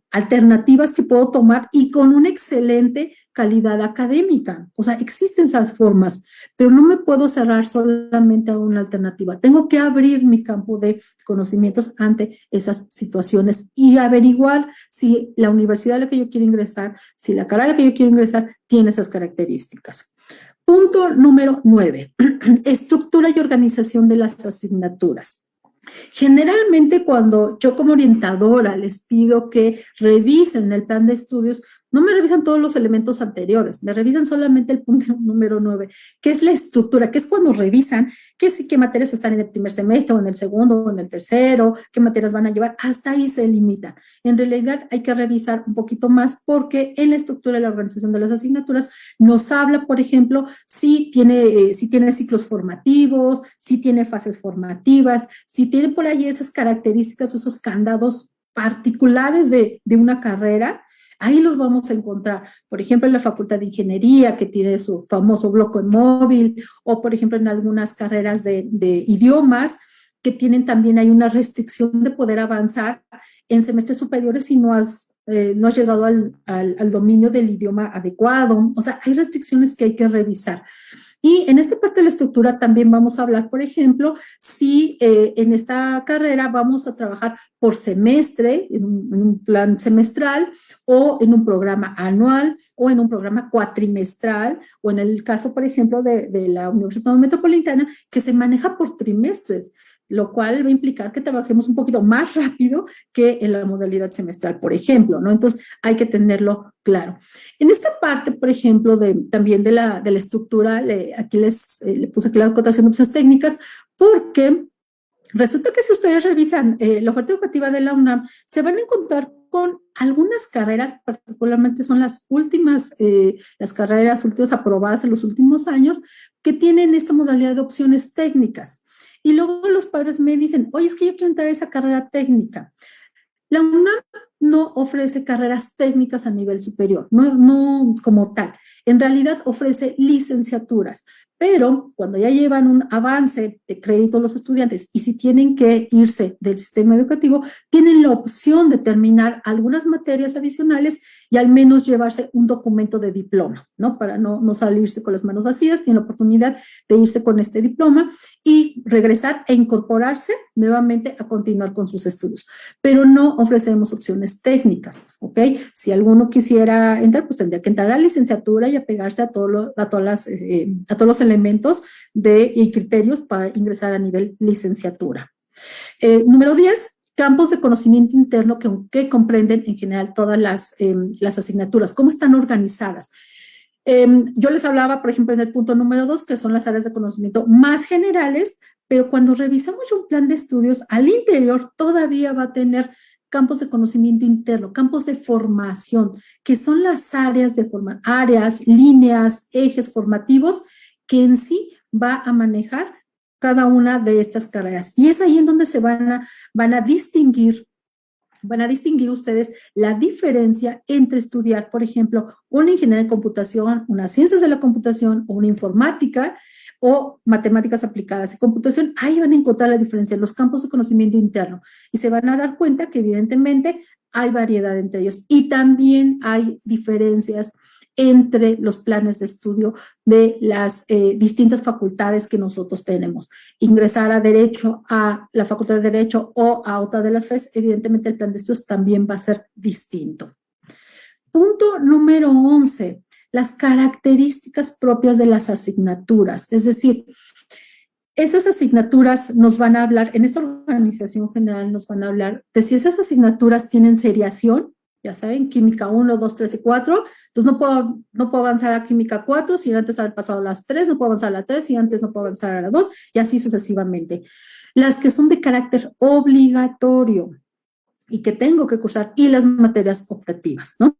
alternativas que puedo tomar y con una excelente calidad académica. O sea, existen esas formas, pero no me puedo cerrar solamente a una alternativa. Tengo que abrir mi campo de conocimientos ante esas situaciones y averiguar si la universidad a la que yo quiero ingresar, si la carrera a la que yo quiero ingresar tiene esas características. Punto número 9, estructura y organización de las asignaturas. Generalmente cuando yo como orientadora les pido que revisen el plan de estudios, no me revisan todos los elementos anteriores, me revisan solamente el punto número 9, que es la estructura, que es cuando revisan qué materias están en el primer semestre o en el segundo o en el tercero, qué materias van a llevar, hasta ahí se limitan. En realidad hay que revisar un poquito más porque en la estructura y la organización de las asignaturas nos habla, por ejemplo, si tiene ciclos formativos, si tiene fases formativas, si tiene por ahí esas características o esos candados particulares de una carrera. Ahí los vamos a encontrar, por ejemplo, en la Facultad de Ingeniería, que tiene su famoso bloque móvil, o por ejemplo en algunas carreras de idiomas, que tienen también hay una restricción de poder avanzar en semestres superiores si no has no has llegado al dominio del idioma adecuado. O sea, hay restricciones que hay que revisar. Y en esta parte de la estructura también vamos a hablar, por ejemplo, si en esta carrera vamos a trabajar por semestre, en un plan semestral, o en un programa anual, o en un programa cuatrimestral, o en el caso, por ejemplo, de la Universidad Metropolitana, que se maneja por trimestres, lo cual va a implicar que trabajemos un poquito más rápido que en la modalidad semestral, por ejemplo, ¿no? Entonces, hay que tenerlo claro. En esta parte, por ejemplo, también de la estructura, aquí le puse aquí la acotación de opciones técnicas, porque resulta que si ustedes revisan la oferta educativa de la UNAM, se van a encontrar con algunas carreras, particularmente son las últimas aprobadas en los últimos años, que tienen esta modalidad de opciones técnicas. Y luego los padres me dicen, oye, es que yo quiero entrar a esa carrera técnica. La UNAM no ofrece carreras técnicas a nivel superior, no como tal. En realidad ofrece licenciaturas, pero cuando ya llevan un avance de crédito los estudiantes y si tienen que irse del sistema educativo, tienen la opción de terminar algunas materias adicionales y al menos llevarse un documento de diploma, ¿no? Para no salirse con las manos vacías, tienen la oportunidad de irse con este diploma y regresar e incorporarse nuevamente a continuar con sus estudios. Pero no ofrecemos opciones técnicas, ¿ok? Si alguno quisiera entrar, pues tendría que entrar a la licenciatura y apegarse a todos los elementos y criterios para ingresar a nivel licenciatura. Número 10. Campos de conocimiento interno que comprenden en general todas las asignaturas, cómo están organizadas. Yo les hablaba, por ejemplo, en el punto número 2, que son las áreas de conocimiento más generales, pero cuando revisamos un plan de estudios, al interior todavía va a tener campos de conocimiento interno, campos de formación, que son las áreas líneas, ejes formativos que en sí va a manejar cada una de estas carreras. Y es ahí en donde se van a distinguir ustedes la diferencia entre estudiar, por ejemplo, una ingeniería en computación, unas ciencias de la computación o una informática o matemáticas aplicadas y computación. Ahí van a encontrar la diferencia en los campos de conocimiento interno y se van a dar cuenta que evidentemente hay variedad entre ellos y también hay diferencias entre los planes de estudio de las distintas facultades que nosotros tenemos. Ingresar a Derecho a la Facultad de Derecho o a otra de las FES, evidentemente el plan de estudios también va a ser distinto. Punto número 11, las características propias de las asignaturas, es decir, esas asignaturas nos van a hablar, en esta organización general nos van a hablar de si esas asignaturas tienen seriación, ya saben, química 1, 2, 3 y 4, entonces no puedo avanzar a química 4 sin antes haber pasado las 3, no puedo avanzar a la 3 y antes no puedo avanzar a la 2 y así sucesivamente. Las que son de carácter obligatorio y que tengo que cursar y las materias optativas, ¿no?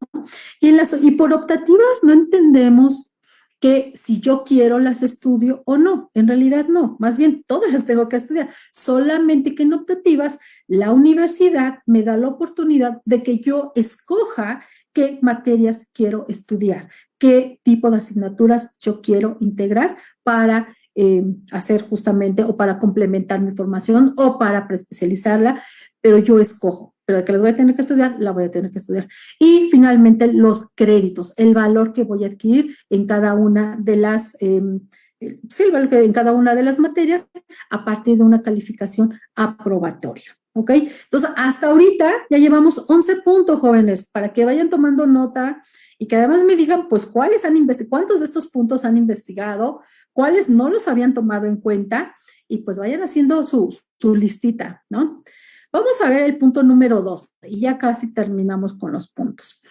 Y por optativas no entendemos que si yo quiero las estudio o no, en realidad no, más bien todas las tengo que estudiar, solamente que en optativas la universidad me da la oportunidad de que yo escoja qué materias quiero estudiar, qué tipo de asignaturas yo quiero integrar para hacer justamente o para complementar mi formación o para preespecializarla, pero yo escojo, pero de que las voy a tener que estudiar, la voy a tener que estudiar. Y finalmente los créditos, el valor que voy a adquirir en cada una de las, el valor que en cada una de las materias a partir de una calificación aprobatoria. ¿Ok? Entonces, hasta ahorita ya llevamos 11 puntos, jóvenes, para que vayan tomando nota y que además me digan, pues, cuántos de estos puntos han investigado, cuáles no los habían tomado en cuenta y pues vayan haciendo su listita, ¿no? Vamos a ver el punto número 2 y ya casi terminamos con los puntos.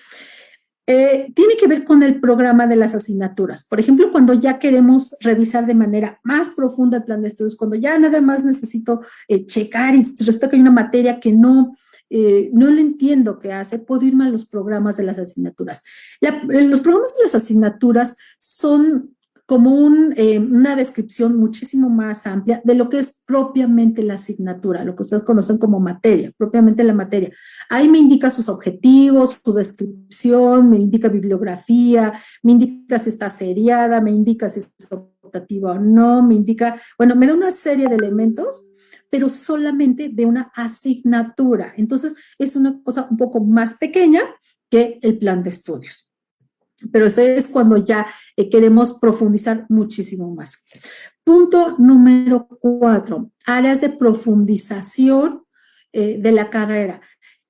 Tiene que ver con el programa de las asignaturas. Por ejemplo, cuando ya queremos revisar de manera más profunda el plan de estudios, cuando ya nada más necesito checar y resulta que hay una materia que no le entiendo qué hace, puedo irme a los programas de las asignaturas. Los programas de las asignaturas son como una descripción muchísimo más amplia de lo que es propiamente la asignatura, lo que ustedes conocen como materia, propiamente la materia. Ahí me indica sus objetivos, su descripción, me indica bibliografía, me indica si está seriada, me indica si es optativa o no, me indica, bueno, me da una serie de elementos pero solamente de una asignatura. Entonces, es una cosa un poco más pequeña que el plan de estudios. Pero eso es cuando ya queremos profundizar muchísimo más. Punto número 4, áreas de profundización de la carrera.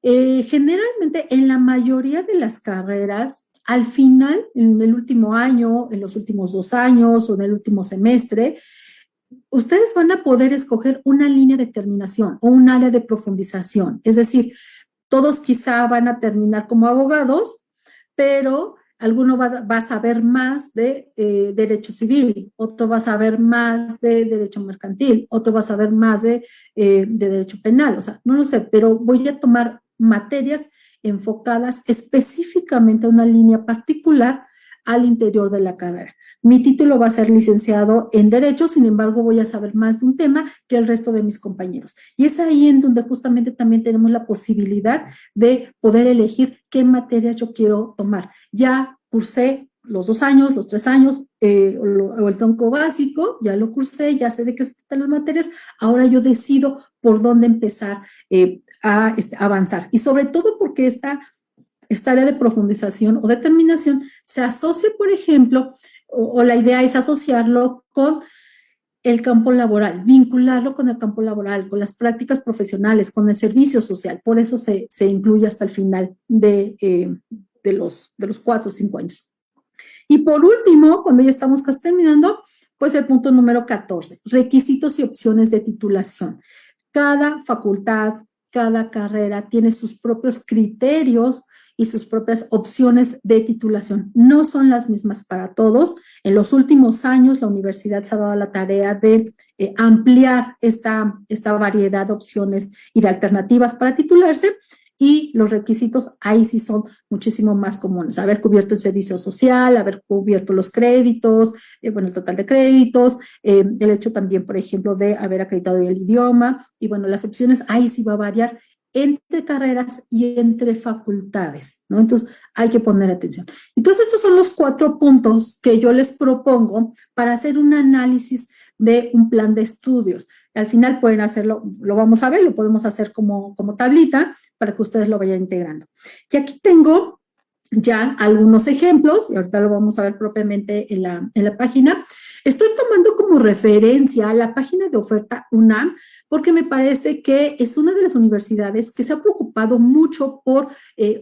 Generalmente en la mayoría de las carreras, al final, en el último año, en los últimos 2 años o en el último semestre, ustedes van a poder escoger una línea de terminación o un área de profundización. Es decir, todos quizá van a terminar como abogados, pero alguno va a saber más de derecho civil, otro va a saber más de derecho mercantil, otro va a saber más de derecho penal. O sea, no lo sé, pero voy a tomar materias enfocadas específicamente a una línea particular al interior de la carrera. Mi título va a ser licenciado en Derecho, sin embargo, voy a saber más de un tema que el resto de mis compañeros. Y es ahí en donde justamente también tenemos la posibilidad de poder elegir qué materias yo quiero tomar. Ya cursé los 2 años, los 3 años, o el tronco básico, ya lo cursé, ya sé de qué se tratan las materias, ahora yo decido por dónde empezar a avanzar. Y sobre todo porque esta área de profundización o determinación se asocia, por ejemplo, o la idea es asociarlo con el campo laboral, vincularlo con el campo laboral, con las prácticas profesionales, con el servicio social. Por eso se incluye hasta el final de los 4 o 5 años. Y por último, cuando ya estamos casi terminando, pues el punto número 14, requisitos y opciones de titulación. Cada facultad, cada carrera tiene sus propios criterios y sus propias opciones de titulación. No son las mismas para todos. En los últimos años, la universidad se ha dado la tarea de ampliar esta variedad de opciones y de alternativas para titularse, y los requisitos ahí sí son muchísimo más comunes. Haber cubierto el servicio social, haber cubierto los créditos, el total de créditos, el hecho también, por ejemplo, de haber acreditado el idioma, y bueno, las opciones ahí sí va a variar entre carreras y entre facultades, ¿no? Entonces, hay que poner atención. Entonces, estos son los 4 puntos que yo les propongo para hacer un análisis de un plan de estudios. Al final pueden hacerlo, lo vamos a ver, lo podemos hacer como tablita para que ustedes lo vayan integrando. Y aquí tengo ya algunos ejemplos, y ahorita lo vamos a ver propiamente en la página. Estoy tomando como referencia la página de oferta UNAM porque me parece que es una de las universidades que se ha preocupado mucho por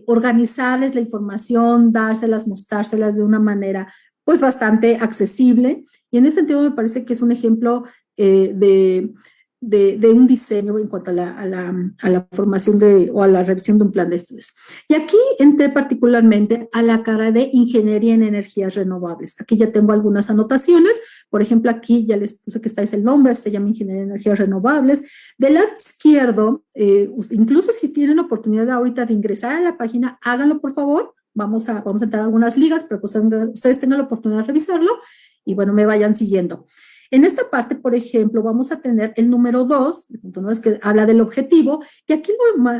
organizarles la información, dárselas, mostrárselas de una manera pues bastante accesible, y en ese sentido me parece que es un ejemplo de un diseño en cuanto a la formación o a la revisión de un plan de estudios. Y aquí entré particularmente a la carrera de Ingeniería en Energías Renovables. Aquí ya tengo algunas anotaciones. Por ejemplo, aquí ya les puse que está el nombre, se llama Ingeniería en Energías Renovables. Del lado izquierdo, incluso si tienen oportunidad ahorita de ingresar a la página, háganlo por favor. Vamos a entrar a algunas ligas, pero pues ustedes tengan la oportunidad de revisarlo y bueno, me vayan siguiendo. En esta parte, por ejemplo, vamos a tener el número 2, el punto 9, que habla del objetivo, y aquí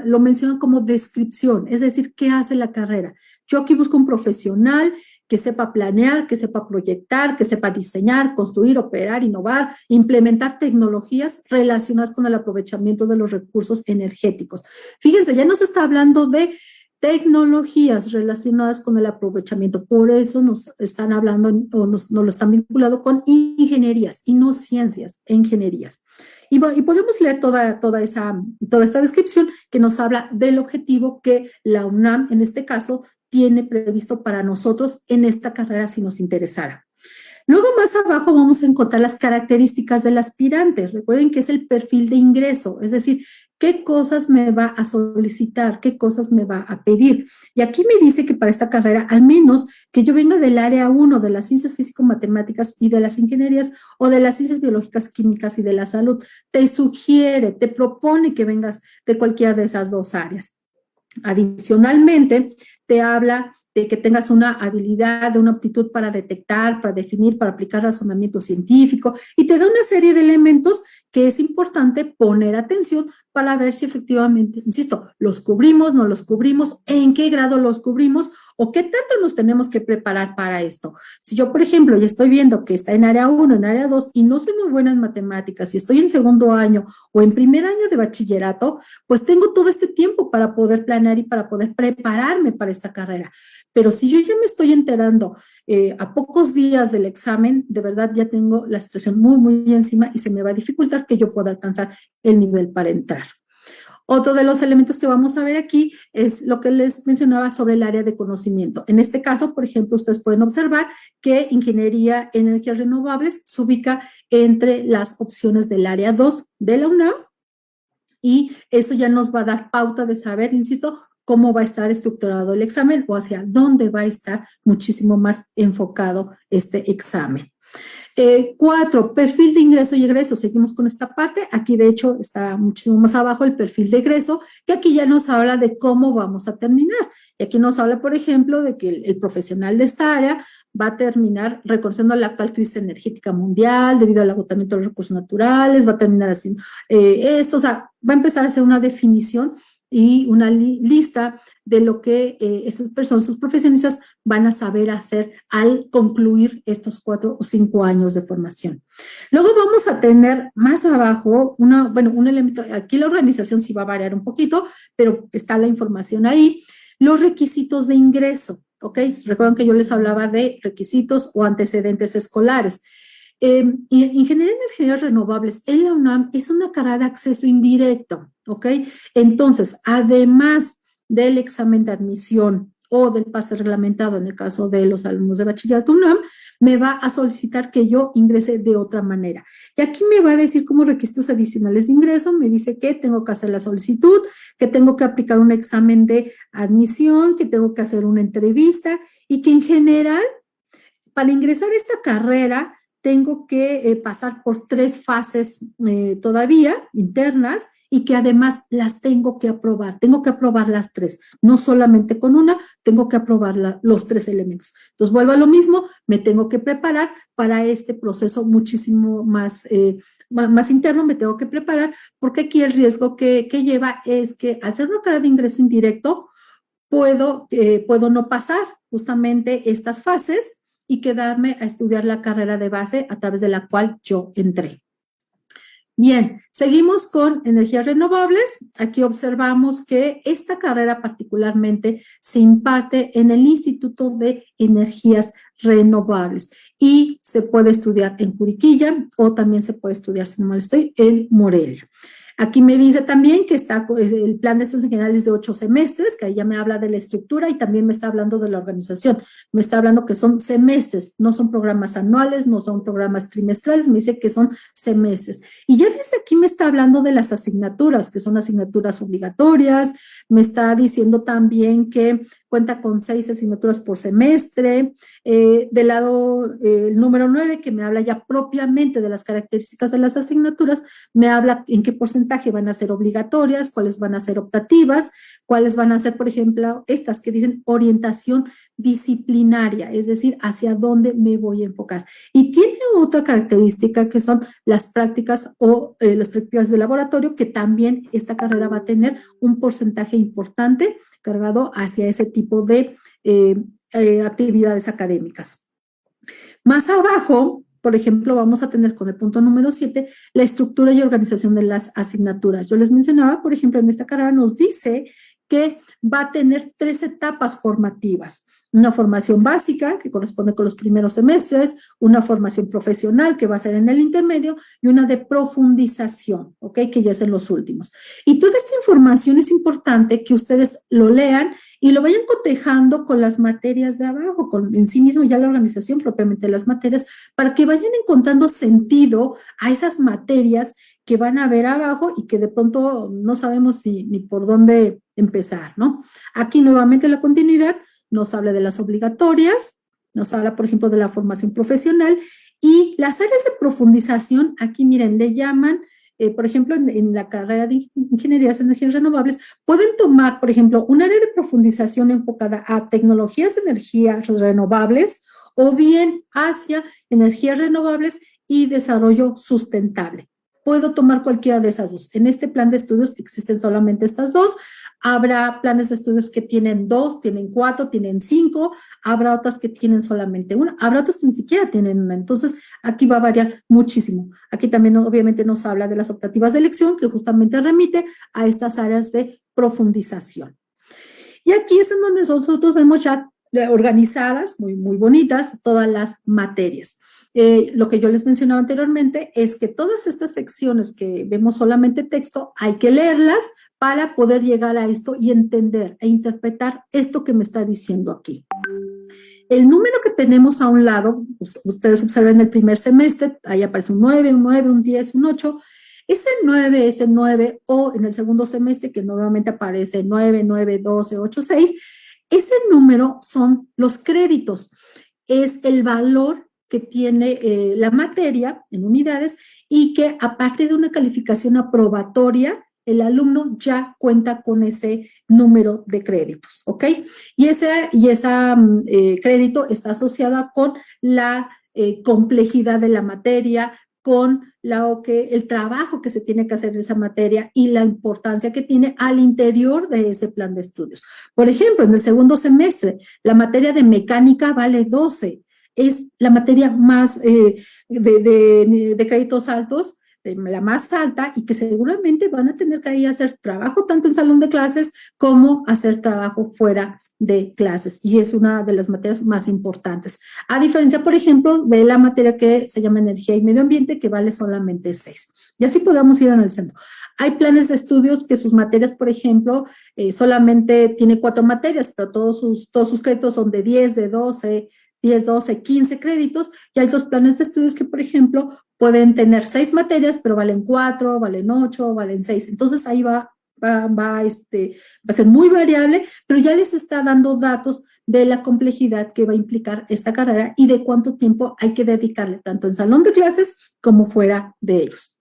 lo mencionan como descripción, es decir, ¿qué hace la carrera? Yo aquí busco un profesional que sepa planear, que sepa proyectar, que sepa diseñar, construir, operar, innovar, implementar tecnologías relacionadas con el aprovechamiento de los recursos energéticos. Fíjense, ya nos está hablando de tecnologías relacionadas con el aprovechamiento, por eso nos están hablando o nos lo están vinculando con ingenierías y no ciencias, ingenierías. Y podemos leer toda esta descripción que nos habla del objetivo que la UNAM, en este caso, tiene previsto para nosotros en esta carrera si nos interesara. Luego más abajo vamos a encontrar las características del aspirante. Recuerden que es el perfil de ingreso, es decir, qué cosas me va a solicitar, qué cosas me va a pedir. Y aquí me dice que para esta carrera, al menos que yo venga del área 1 de las ciencias físico-matemáticas y de las ingenierías, o de las ciencias biológicas, químicas y de la salud, te sugiere, te propone que vengas de cualquiera de esas 2 áreas. Adicionalmente, te habla de que tengas una habilidad, una aptitud para detectar, para definir, para aplicar razonamiento científico, y te da una serie de elementos que es importante poner atención para ver si efectivamente, insisto, los cubrimos, no los cubrimos, en qué grado los cubrimos o qué tanto nos tenemos que preparar para esto. Si yo, por ejemplo, ya estoy viendo que está en área 1, en área 2 y no soy muy buena en matemáticas, si estoy en segundo año o en primer año de bachillerato, pues tengo todo este tiempo para poder planear y para poder prepararme para esta carrera. Pero si yo ya me estoy enterando a pocos días del examen, de verdad ya tengo la situación muy, muy encima y se me va a dificultar que yo pueda alcanzar el nivel para entrar. Otro de los elementos que vamos a ver aquí es lo que les mencionaba sobre el área de conocimiento. En este caso, por ejemplo, ustedes pueden observar que Ingeniería en Energías Renovables se ubica entre las opciones del área 2 de la UNAM, y eso ya nos va a dar pauta de saber, insisto, cómo va a estar estructurado el examen o hacia dónde va a estar muchísimo más enfocado este examen. 4, perfil de ingreso y egreso. Seguimos con esta parte. Aquí, de hecho, está muchísimo más abajo el perfil de egreso, que aquí ya nos habla de cómo vamos a terminar. Y aquí nos habla, por ejemplo, de que el profesional de esta área va a terminar reconociendo la actual crisis energética mundial debido al agotamiento de los recursos naturales, va a terminar haciendo esto, o sea, va a empezar a hacer una definición y una lista de lo que estas personas, sus profesionistas, van a saber hacer al concluir estos 4 o 5 años de formación. Luego vamos a tener más abajo un elemento, aquí la organización sí va a variar un poquito, pero está la información ahí, los requisitos de ingreso, ¿ok? Recuerden que yo les hablaba de requisitos o antecedentes escolares. Ingeniería en Energías Renovables en la UNAM es una carrera de acceso indirecto, ¿ok? Entonces, además del examen de admisión o del pase reglamentado en el caso de los alumnos de bachillerato UNAM, me va a solicitar que yo ingrese de otra manera. Y aquí me va a decir como requisitos adicionales de ingreso, me dice que tengo que hacer la solicitud, que tengo que aplicar un examen de admisión, que tengo que hacer una entrevista y que en general, para ingresar a esta carrera, tengo que pasar por 3 fases todavía internas y que además las tengo que aprobar las 3, no solamente con una, tengo que aprobar los 3 elementos. Entonces vuelvo a lo mismo, me tengo que preparar para este proceso muchísimo más interno, me tengo que preparar porque aquí el riesgo que lleva es que al ser una carrera de ingreso indirecto, puedo no pasar justamente estas fases y quedarme a estudiar la carrera de base a través de la cual yo entré. Bien, seguimos con energías renovables. Aquí observamos que esta carrera particularmente se imparte en el Instituto de Energías Renovables y se puede estudiar en Juriquilla o también se puede estudiar, si no mal estoy, en Morelia. Aquí me dice también que está el plan de estudios generales de 8 semestres, que ahí ya me habla de la estructura y también me está hablando de la organización. Me está hablando que son semestres, no son programas anuales, no son programas trimestrales, me dice que son semestres. Y ya desde aquí me está hablando de las asignaturas, que son asignaturas obligatorias, me está diciendo también que cuenta con 6 asignaturas por semestre. Del lado, el número 9, que me habla ya propiamente de las características de las asignaturas, me habla en qué porcentaje van a ser obligatorias, cuáles van a ser optativas, cuáles van a ser, por ejemplo, estas que dicen orientación disciplinaria, es decir, hacia dónde me voy a enfocar. Y tiene otra característica que son las prácticas o las prácticas de laboratorio, que también esta carrera va a tener un porcentaje importante cargado hacia ese tipo de actividades académicas. Más abajo, por ejemplo, vamos a tener con el punto número 7, la estructura y organización de las asignaturas. Yo les mencionaba, por ejemplo, en esta carrera nos dice que va a tener 3 etapas formativas. Una formación básica, que corresponde con los primeros semestres, una formación profesional, que va a ser en el intermedio, y una de profundización, ¿ok? Que ya es en los últimos. Y toda esta información es importante que ustedes lo lean y lo vayan cotejando con las materias de abajo, con en sí mismo ya la organización propiamente de las materias, para que vayan encontrando sentido a esas materias que van a ver abajo y que de pronto no sabemos ni por dónde empezar, ¿no? Aquí nuevamente la continuidad nos habla de las obligatorias, nos habla, por ejemplo, de la formación profesional y las áreas de profundización, aquí miren, le llaman por ejemplo, en la carrera de Ingenierías de Energías Renovables, pueden tomar, por ejemplo, un área de profundización enfocada a tecnologías de energías renovables o bien hacia energías renovables y desarrollo sustentable. Puedo tomar cualquiera de esas dos. En este plan de estudios existen solamente estas dos. Habrá planes de estudios que tienen 2, tienen 4, tienen 5. Habrá otras que tienen solamente una. Habrá otras que ni siquiera tienen una. Entonces, aquí va a variar muchísimo. Aquí también, obviamente, nos habla de las optativas de elección, que justamente remite a estas áreas de profundización. Y aquí es en donde nosotros vemos ya organizadas, muy, muy bonitas, todas las materias. Lo que yo les mencionaba anteriormente es que todas estas secciones que vemos solamente texto, hay que leerlas para poder llegar a esto y entender e interpretar esto que me está diciendo aquí. El número que tenemos a un lado, ustedes observen el primer semestre, ahí aparece un 9, un 10, un 8. Ese 9, o en el segundo semestre, que nuevamente aparece 9, 9, 12, 8, 6, ese número son los créditos. Es el valor que tiene la materia en unidades y que a partir de una calificación aprobatoria, el alumno ya cuenta con ese número de créditos, ¿ok? Y ese crédito está asociada con la complejidad de la materia, con el trabajo que se tiene que hacer en esa materia y la importancia que tiene al interior de ese plan de estudios. Por ejemplo, en el segundo semestre, la materia de mecánica vale 12. Es la materia más de créditos altos, la más alta, y que seguramente van a tener que ahí hacer trabajo tanto en salón de clases como hacer trabajo fuera de clases, y es una de las materias más importantes. A diferencia, por ejemplo, de la materia que se llama Energía y Medio Ambiente, que vale solamente 6. Y así podamos ir analizando. Hay planes de estudios que sus materias, por ejemplo, solamente tiene 4 materias, pero todos sus créditos son de 10, de 12, 10, 12, 15 créditos, y hay otros planes de estudios que, por ejemplo, pueden tener 6 materias, pero valen 4, valen 8, valen 6. Entonces, ahí va a ser muy variable, pero ya les está dando datos de la complejidad que va a implicar esta carrera y de cuánto tiempo hay que dedicarle, tanto en salón de clases como fuera de ellos.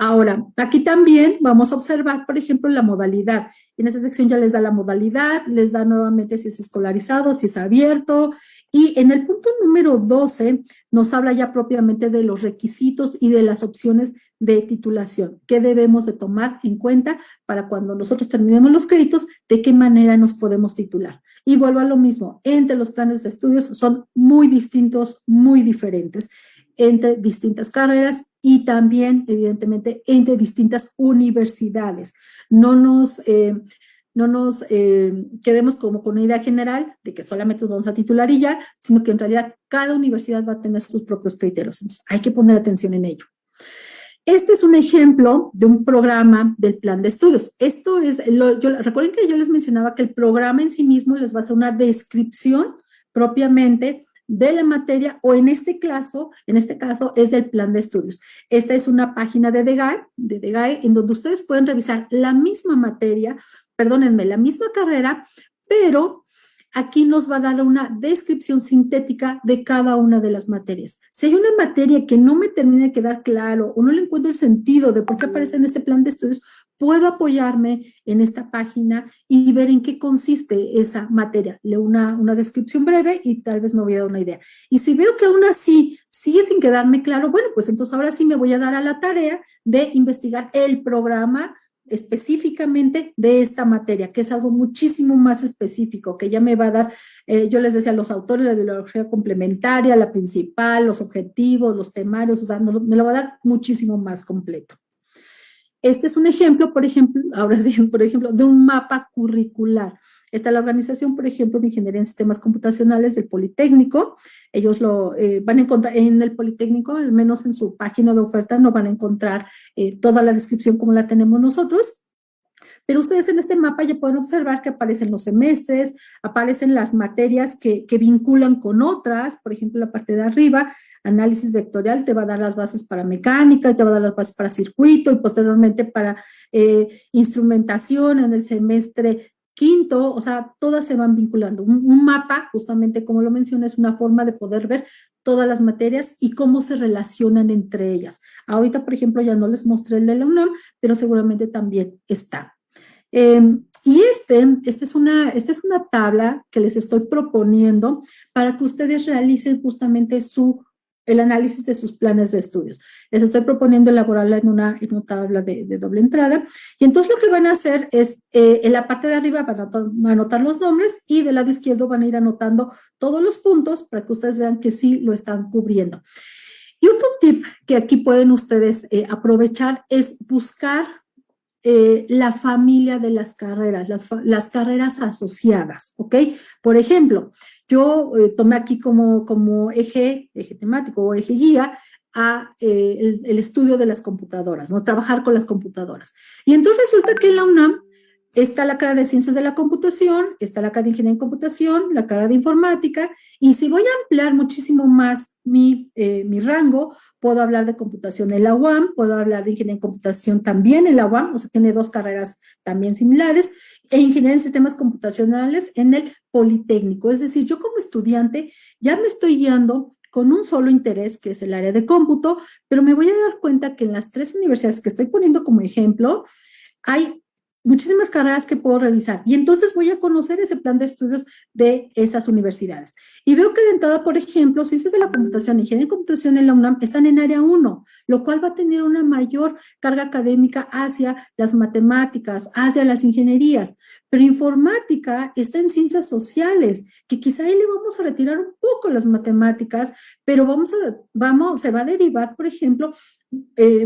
Ahora, aquí también vamos a observar, por ejemplo, la modalidad. En esta sección ya les da la modalidad, les da nuevamente si es escolarizado, si es abierto. Y en el punto número 12 nos habla ya propiamente de los requisitos y de las opciones de titulación que debemos de tomar en cuenta para cuando nosotros terminemos los créditos, de qué manera nos podemos titular. Y vuelvo a lo mismo, entre los planes de estudios son muy distintos, muy diferentes, entre distintas carreras y también, evidentemente, entre distintas universidades. No nos quedemos como con una idea general de que solamente nos vamos a titular y ya, sino que en realidad cada universidad va a tener sus propios criterios. Entonces, hay que poner atención en ello. Este es un ejemplo de un programa del plan de estudios. Esto es, recuerden que yo les mencionaba que el programa en sí mismo les va a hacer una descripción propiamente de la materia, o en este caso es del plan de estudios. Esta es una página de DEGAE, en donde ustedes pueden revisar la misma materia, la misma carrera, pero aquí nos va a dar una descripción sintética de cada una de las materias. Si hay una materia que no me termina de quedar claro o no le encuentro el sentido de por qué aparece en este plan de estudios, puedo apoyarme en esta página y ver en qué consiste esa materia. Leo una descripción breve y tal vez me voy a dar una idea. Y si veo que aún así sigue sin quedarme claro, bueno, pues entonces ahora sí me voy a dar a la tarea de investigar el programa específicamente de esta materia, que es algo muchísimo más específico, que ya me va a dar, yo les decía, los autores, la bibliografía complementaria, la principal, los objetivos, los temarios, o sea, me lo va a dar muchísimo más completo. Este es un ejemplo, por ejemplo, ahora sí, por ejemplo, de un mapa curricular. Está la organización, por ejemplo, de Ingeniería en Sistemas Computacionales del Politécnico. Ellos lo van a encontrar en el Politécnico, al menos en su página de oferta, no van a encontrar toda la descripción como la tenemos nosotros. Pero ustedes en este mapa ya pueden observar que aparecen los semestres, aparecen las materias que vinculan con otras, por ejemplo, la parte de arriba, análisis vectorial te va a dar las bases para mecánica, y te va a dar las bases para circuito y posteriormente para instrumentación en el semestre quinto, o sea, todas se van vinculando. Un mapa, justamente como lo mencioné, es una forma de poder ver todas las materias y cómo se relacionan entre ellas. Ahorita, por ejemplo, ya no les mostré el de la UNAM, pero seguramente también está. Y esta es una tabla que les estoy proponiendo para que ustedes realicen justamente el análisis de sus planes de estudios. Les estoy proponiendo elaborarla en una tabla de doble entrada. Y entonces lo que van a hacer es, en la parte de arriba van a anotar los nombres y del lado izquierdo van a ir anotando todos los puntos para que ustedes vean que sí lo están cubriendo. Y otro tip que aquí pueden ustedes aprovechar es buscar la familia de las carreras, las carreras asociadas, ¿ok? Por ejemplo, yo tomé aquí como eje temático o eje guía el estudio de las computadoras, ¿no? Trabajar con las computadoras. Y entonces resulta que en la UNAM está la carrera de Ciencias de la Computación, está la carrera de Ingeniería en Computación, la carrera de Informática, y si voy a ampliar muchísimo más mi rango, puedo hablar de computación en la UAM, puedo hablar de Ingeniería en Computación también en la UAM, o sea, tiene dos carreras también similares, e Ingeniería en Sistemas Computacionales en el Politécnico. Es decir, yo como estudiante ya me estoy guiando con un solo interés, que es el área de cómputo, pero me voy a dar cuenta que en las tres universidades que estoy poniendo como ejemplo, hay muchísimas carreras que puedo revisar y entonces voy a conocer ese plan de estudios de esas universidades. Y veo que de entrada, por ejemplo, Ciencias de la Computación, Ingeniería en Computación en la UNAM están en área 1, lo cual va a tener una mayor carga académica hacia las matemáticas, hacia las ingenierías, pero Informática está en Ciencias Sociales, que quizá ahí le vamos a retirar un poco las matemáticas, pero se va a derivar, por ejemplo,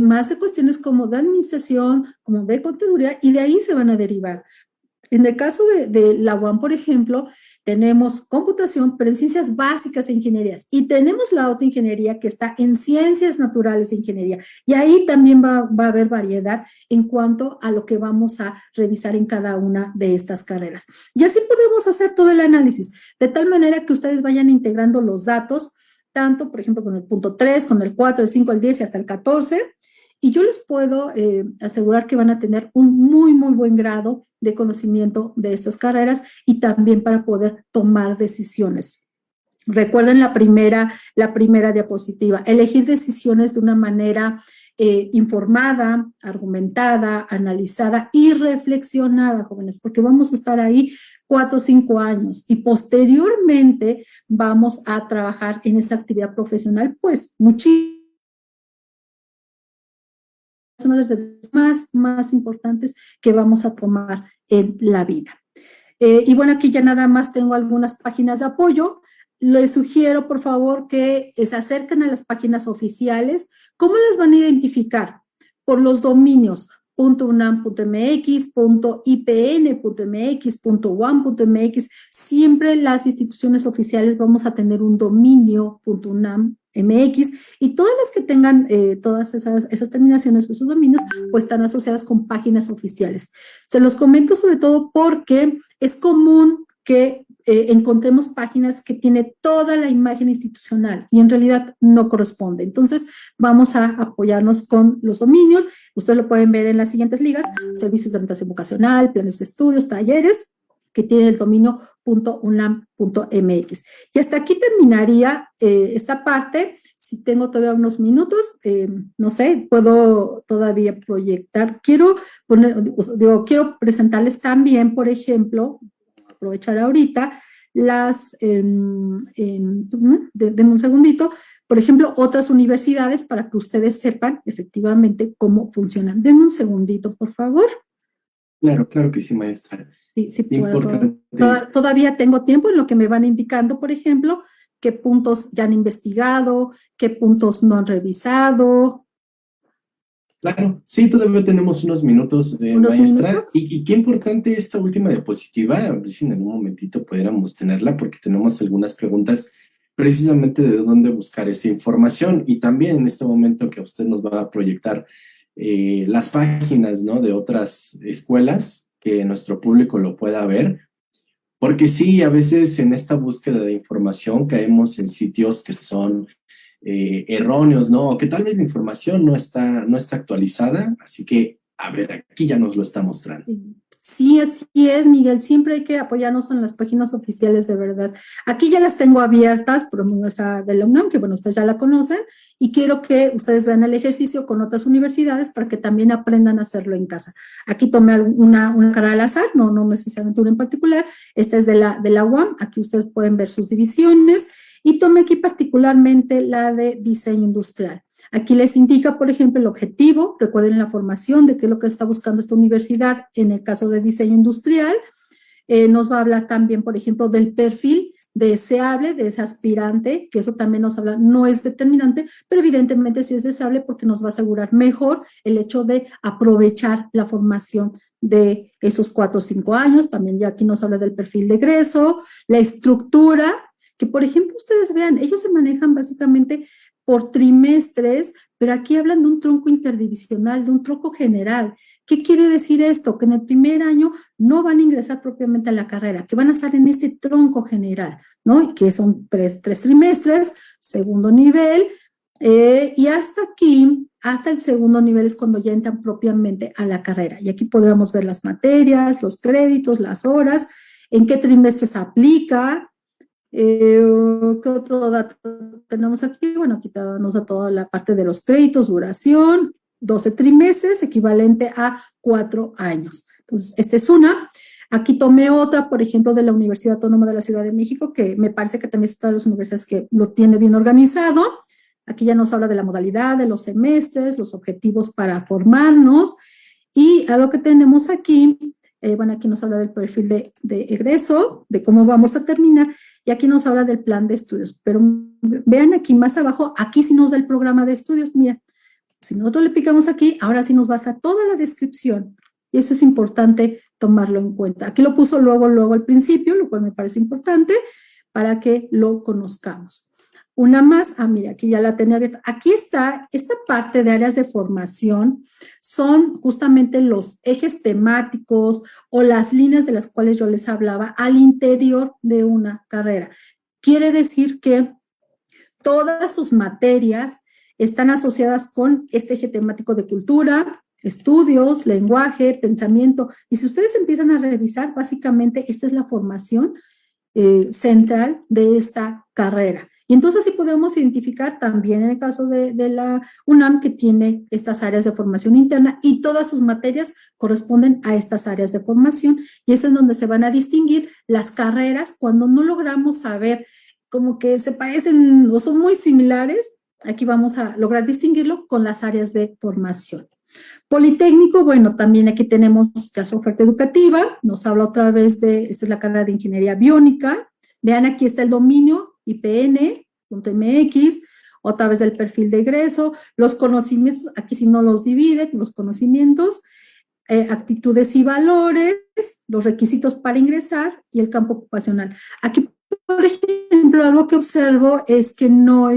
más de cuestiones como de administración, como de contaduría, y de ahí se van a derivar. En el caso de la UAM, por ejemplo, tenemos computación, pero en ciencias básicas e ingenierías. Y tenemos la otra ingeniería que está en ciencias naturales e ingeniería. Y ahí también va a haber variedad en cuanto a lo que vamos a revisar en cada una de estas carreras. Y así podemos hacer todo el análisis, de tal manera que ustedes vayan integrando los datos, tanto, por ejemplo, con el punto 3, con el 4, el 5, el 10 y hasta el 14. Y yo les puedo asegurar que van a tener un muy, muy buen grado de conocimiento de estas carreras y también para poder tomar decisiones. Recuerden la primera diapositiva, elegir decisiones de una manera informada, argumentada, analizada y reflexionada, jóvenes, porque vamos a estar ahí 4 o 5 años y posteriormente vamos a trabajar en esa actividad profesional, pues muchísimo. Son las más importantes que vamos a tomar en la vida. Y bueno, aquí ya nada más tengo algunas páginas de apoyo. Les sugiero, por favor, que se acerquen a las páginas oficiales. ¿Cómo las van a identificar? Por los dominios .unam.mx, .ipn.mx, .uam.mx. Siempre las instituciones oficiales vamos a tener un dominio .unam.mx y todas las que tengan todas esas terminaciones, esos dominios, pues están asociadas con páginas oficiales. Se los comento sobre todo porque es común que encontremos páginas que tiene toda la imagen institucional y en realidad no corresponde. Entonces vamos a apoyarnos con los dominios. Ustedes lo pueden ver en las siguientes ligas: servicios de orientación vocacional, planes de estudios, talleres, que tiene el dominio .unam.mx. Y hasta aquí terminaría esta parte. Si tengo todavía unos minutos, no sé, puedo todavía proyectar. Quiero presentarles también, por ejemplo, aprovechar ahorita denme un segundito, por ejemplo, otras universidades para que ustedes sepan efectivamente cómo funcionan. Denme un segundito, por favor. Claro que sí, maestra. Sí puedo. Todavía tengo tiempo en lo que me van indicando, por ejemplo, qué puntos ya han investigado, qué puntos no han revisado. Claro, sí, todavía tenemos unos minutos, maestra. Y qué importante esta última diapositiva, a ver si en algún momentito pudiéramos tenerla, porque tenemos algunas preguntas precisamente de dónde buscar esta información. Y también en este momento que usted nos va a proyectar las páginas, ¿no?, de otras escuelas, que nuestro público lo pueda ver. Porque sí, a veces en esta búsqueda de información caemos en sitios que son erróneos, ¿no? O que tal vez la información no está actualizada. Así que, a ver, aquí ya nos lo está mostrando. Sí, así es, Miguel. Siempre hay que apoyarnos en las páginas oficiales de verdad. Aquí ya las tengo abiertas, por ejemplo, esa de la UNAM, que bueno, ustedes ya la conocen, y quiero que ustedes vean el ejercicio con otras universidades para que también aprendan a hacerlo en casa. Aquí tomé una carrera al azar, no necesariamente una en particular. Esta es de la UAM, aquí ustedes pueden ver sus divisiones, y tomé aquí particularmente la de diseño industrial. Aquí les indica, por ejemplo, el objetivo, recuerden la formación de qué es lo que está buscando esta universidad en el caso de diseño industrial. Nos va a hablar también, por ejemplo, del perfil deseable de ese aspirante, que eso también nos habla, no es determinante, pero evidentemente sí es deseable porque nos va a asegurar mejor el hecho de aprovechar la formación de esos 4 o 5 años. También ya aquí nos habla del perfil de egreso, la estructura, que por ejemplo ustedes vean, ellos se manejan básicamente por trimestres, pero aquí hablan de un tronco interdivisional, de un tronco general. ¿Qué quiere decir esto? Que en el primer año no van a ingresar propiamente a la carrera, que van a estar en este tronco general, ¿no? Y que son tres trimestres, segundo nivel, y hasta aquí, hasta el segundo nivel es cuando ya entran propiamente a la carrera. Y aquí podríamos ver las materias, los créditos, las horas, en qué trimestre se aplica. ¿Qué otro dato tenemos aquí? Bueno, aquí nos da toda la parte de los créditos, duración, 12 trimestres, equivalente a 4 años. Entonces, esta es una. Aquí tomé otra, por ejemplo, de la Universidad Autónoma de la Ciudad de México, que me parece que también es otra de las universidades que lo tiene bien organizado. Aquí ya nos habla de la modalidad, de los semestres, los objetivos para formarnos. Y algo que tenemos aquí, bueno, aquí nos habla del perfil de egreso, de cómo vamos a terminar, y aquí nos habla del plan de estudios. Pero vean aquí más abajo, aquí sí nos da el programa de estudios. Mira, si nosotros le picamos aquí, ahora sí nos va a dar toda la descripción, y eso es importante tomarlo en cuenta. Aquí lo puso luego al principio, lo cual me parece importante para que lo conozcamos. Una más, mira, aquí ya la tenía abierta. Aquí está, esta parte de áreas de formación son justamente los ejes temáticos o las líneas de las cuales yo les hablaba al interior de una carrera. Quiere decir que todas sus materias están asociadas con este eje temático de cultura, estudios, lenguaje, pensamiento. Y si ustedes empiezan a revisar, básicamente esta es la formación central de esta carrera. Y entonces sí podemos identificar también en el caso de la UNAM que tiene estas áreas de formación interna y todas sus materias corresponden a estas áreas de formación, y es en donde se van a distinguir las carreras cuando no logramos saber como que se parecen o son muy similares. Aquí vamos a lograr distinguirlo con las áreas de formación. Politécnico, bueno, también aquí tenemos ya su oferta educativa, nos habla otra vez esta es la carrera de Ingeniería Biónica. Vean, aquí está el dominio ipn.mx, otra vez del perfil de egreso, los conocimientos, aquí sí no los divide, los conocimientos, actitudes y valores, los requisitos para ingresar y el campo ocupacional. Aquí, por ejemplo, algo que observo es que no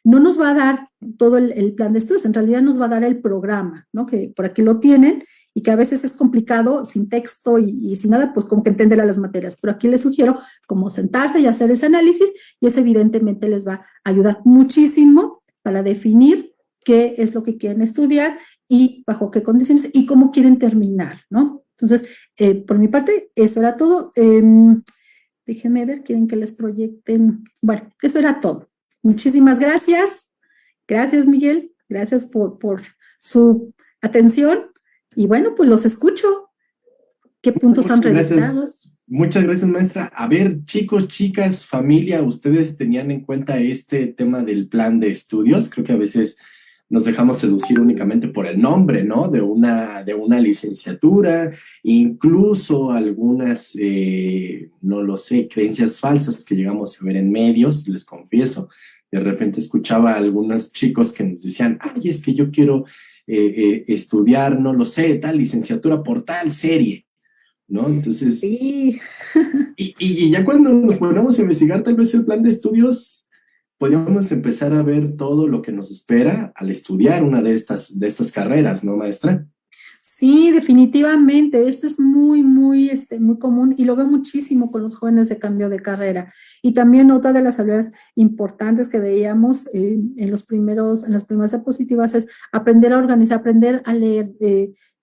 nos va a dar todo el plan de estudios, en realidad nos va a dar el programa, ¿no? Que por aquí lo tienen y que a veces es complicado sin texto y sin nada, pues como que entender a las materias, pero aquí les sugiero como sentarse y hacer ese análisis, y eso evidentemente les va a ayudar muchísimo para definir qué es lo que quieren estudiar y bajo qué condiciones y cómo quieren terminar, ¿no? Entonces, por mi parte, eso era todo. Déjenme ver, ¿quieren que les proyecten? Bueno, eso era todo. Muchísimas gracias. Gracias, Miguel. Gracias por su atención. Y bueno, pues los escucho. ¿Qué puntos han revisado? Muchas gracias, maestra. A ver, chicos, chicas, familia, ¿ustedes tenían en cuenta este tema del plan de estudios? Creo que a veces nos dejamos seducir únicamente por el nombre, ¿no? De una licenciatura, incluso algunas, no lo sé, creencias falsas que llegamos a ver en medios, les confieso. De repente escuchaba a algunos chicos que nos decían, ay, es que yo quiero estudiar, no lo sé, tal licenciatura por tal serie, ¿no? Entonces, sí. y ya cuando nos ponemos a investigar tal vez el plan de estudios, podríamos empezar a ver todo lo que nos espera al estudiar una de estas carreras, ¿no, maestra? Sí, definitivamente. Esto es muy común y lo veo muchísimo con los jóvenes de cambio de carrera. Y también otra de las habilidades importantes que veíamos en las primeras diapositivas es aprender a organizar, aprender a leer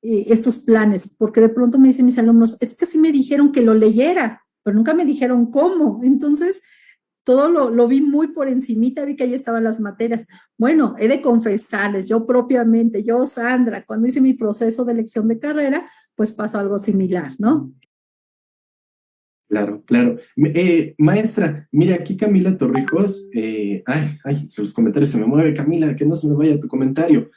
estos planes, porque de pronto me dicen mis alumnos, es que sí me dijeron que lo leyera, pero nunca me dijeron cómo. Entonces, todo lo vi muy por encimita, vi que ahí estaban las materias. Bueno, he de confesarles, yo propiamente, yo, Sandra, cuando hice mi proceso de elección de carrera, pues pasó algo similar, ¿no? Claro, claro. Maestra, mire, aquí Camila Torrijos, entre los comentarios se me mueve, Camila, que no se me vaya tu comentario.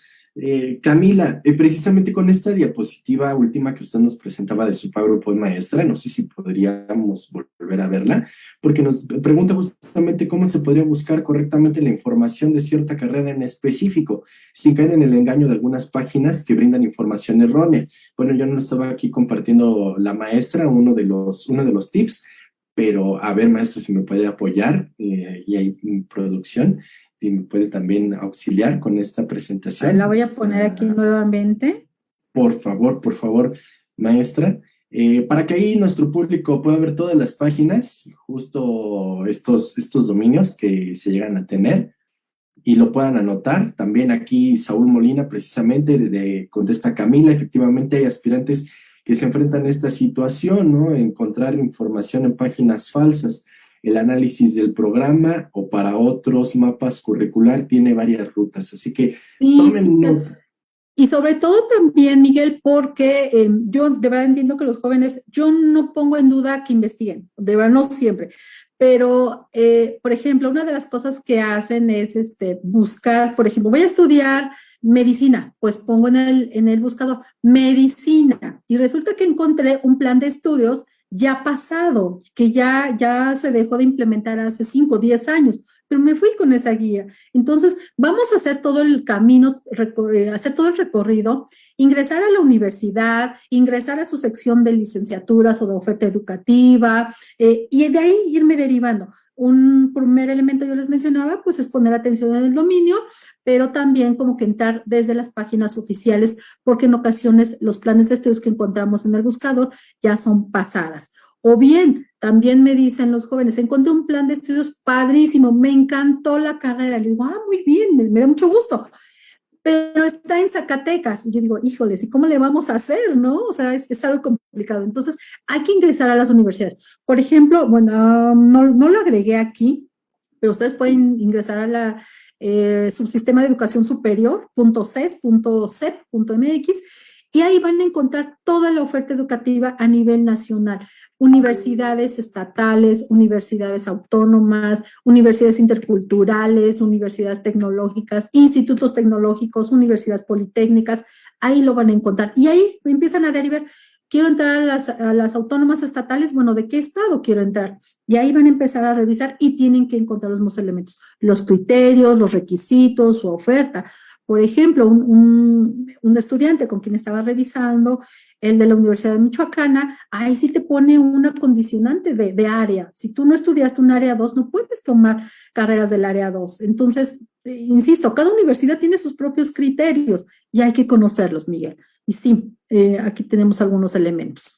Camila, precisamente con esta diapositiva última que usted nos presentaba de su PowerPoint maestra, no sé si podríamos volver a verla, porque nos pregunta justamente cómo se podría buscar correctamente la información de cierta carrera en específico, sin caer en el engaño de algunas páginas que brindan información errónea. Bueno, yo no estaba aquí compartiendo la maestra uno de los tips, pero a ver, maestro, si me puede apoyar y hay producción, si me puede también auxiliar con esta presentación. La voy a poner aquí nuevamente. Por favor, maestra, para que ahí nuestro público pueda ver todas las páginas, justo estos dominios que se llegan a tener y lo puedan anotar. También aquí Saúl Molina precisamente contesta Camila, efectivamente hay aspirantes que se enfrentan a esta situación, ¿no? Encontrar información en páginas falsas. El análisis del programa o para otros mapas curricular tiene varias rutas, así que tomen nota. Y sobre todo también, Miguel, porque yo de verdad entiendo que los jóvenes, yo no pongo en duda que investiguen, de verdad no siempre, pero por ejemplo, una de las cosas que hacen es buscar, por ejemplo, voy a estudiar medicina, pues pongo en el buscador medicina y resulta que encontré un plan de estudios ya pasado, que ya se dejó de implementar hace 5 o 10 años, pero me fui con esa guía. Entonces, vamos a hacer todo el camino, hacer todo el recorrido, ingresar a la universidad, ingresar a su sección de licenciaturas o de oferta educativa, y de ahí irme derivando. Un primer elemento yo les mencionaba, pues es poner atención en el dominio, pero también como que entrar desde las páginas oficiales, porque en ocasiones los planes de estudios que encontramos en el buscador ya son pasadas. O bien, también me dicen los jóvenes, encontré un plan de estudios padrísimo, me encantó la carrera. Les digo, muy bien, me da mucho gusto, pero está en Zacatecas. Y yo digo, híjoles, ¿y cómo le vamos a hacer, no? O sea, es algo complicado. Entonces, hay que ingresar a las universidades. Por ejemplo, bueno, no lo agregué aquí, pero ustedes pueden ingresar a la subsistema de educación superior, .ces.cep.mx, y ahí van a encontrar toda la oferta educativa a nivel nacional. Universidades estatales, universidades autónomas, universidades interculturales, universidades tecnológicas, institutos tecnológicos, universidades politécnicas, ahí lo van a encontrar. Y ahí empiezan a derivar, quiero entrar a las autónomas estatales, bueno, ¿de qué estado quiero entrar? Y ahí van a empezar a revisar y tienen que encontrar los mismos elementos, los criterios, los requisitos, su oferta. Por ejemplo, un estudiante con quien estaba revisando, el de la Universidad de Michoacana, ahí sí te pone una condicionante de área. Si tú no estudiaste un área 2, no puedes tomar carreras del área 2. Entonces, insisto, cada universidad tiene sus propios criterios y hay que conocerlos, Miguel. Y sí, aquí tenemos algunos elementos.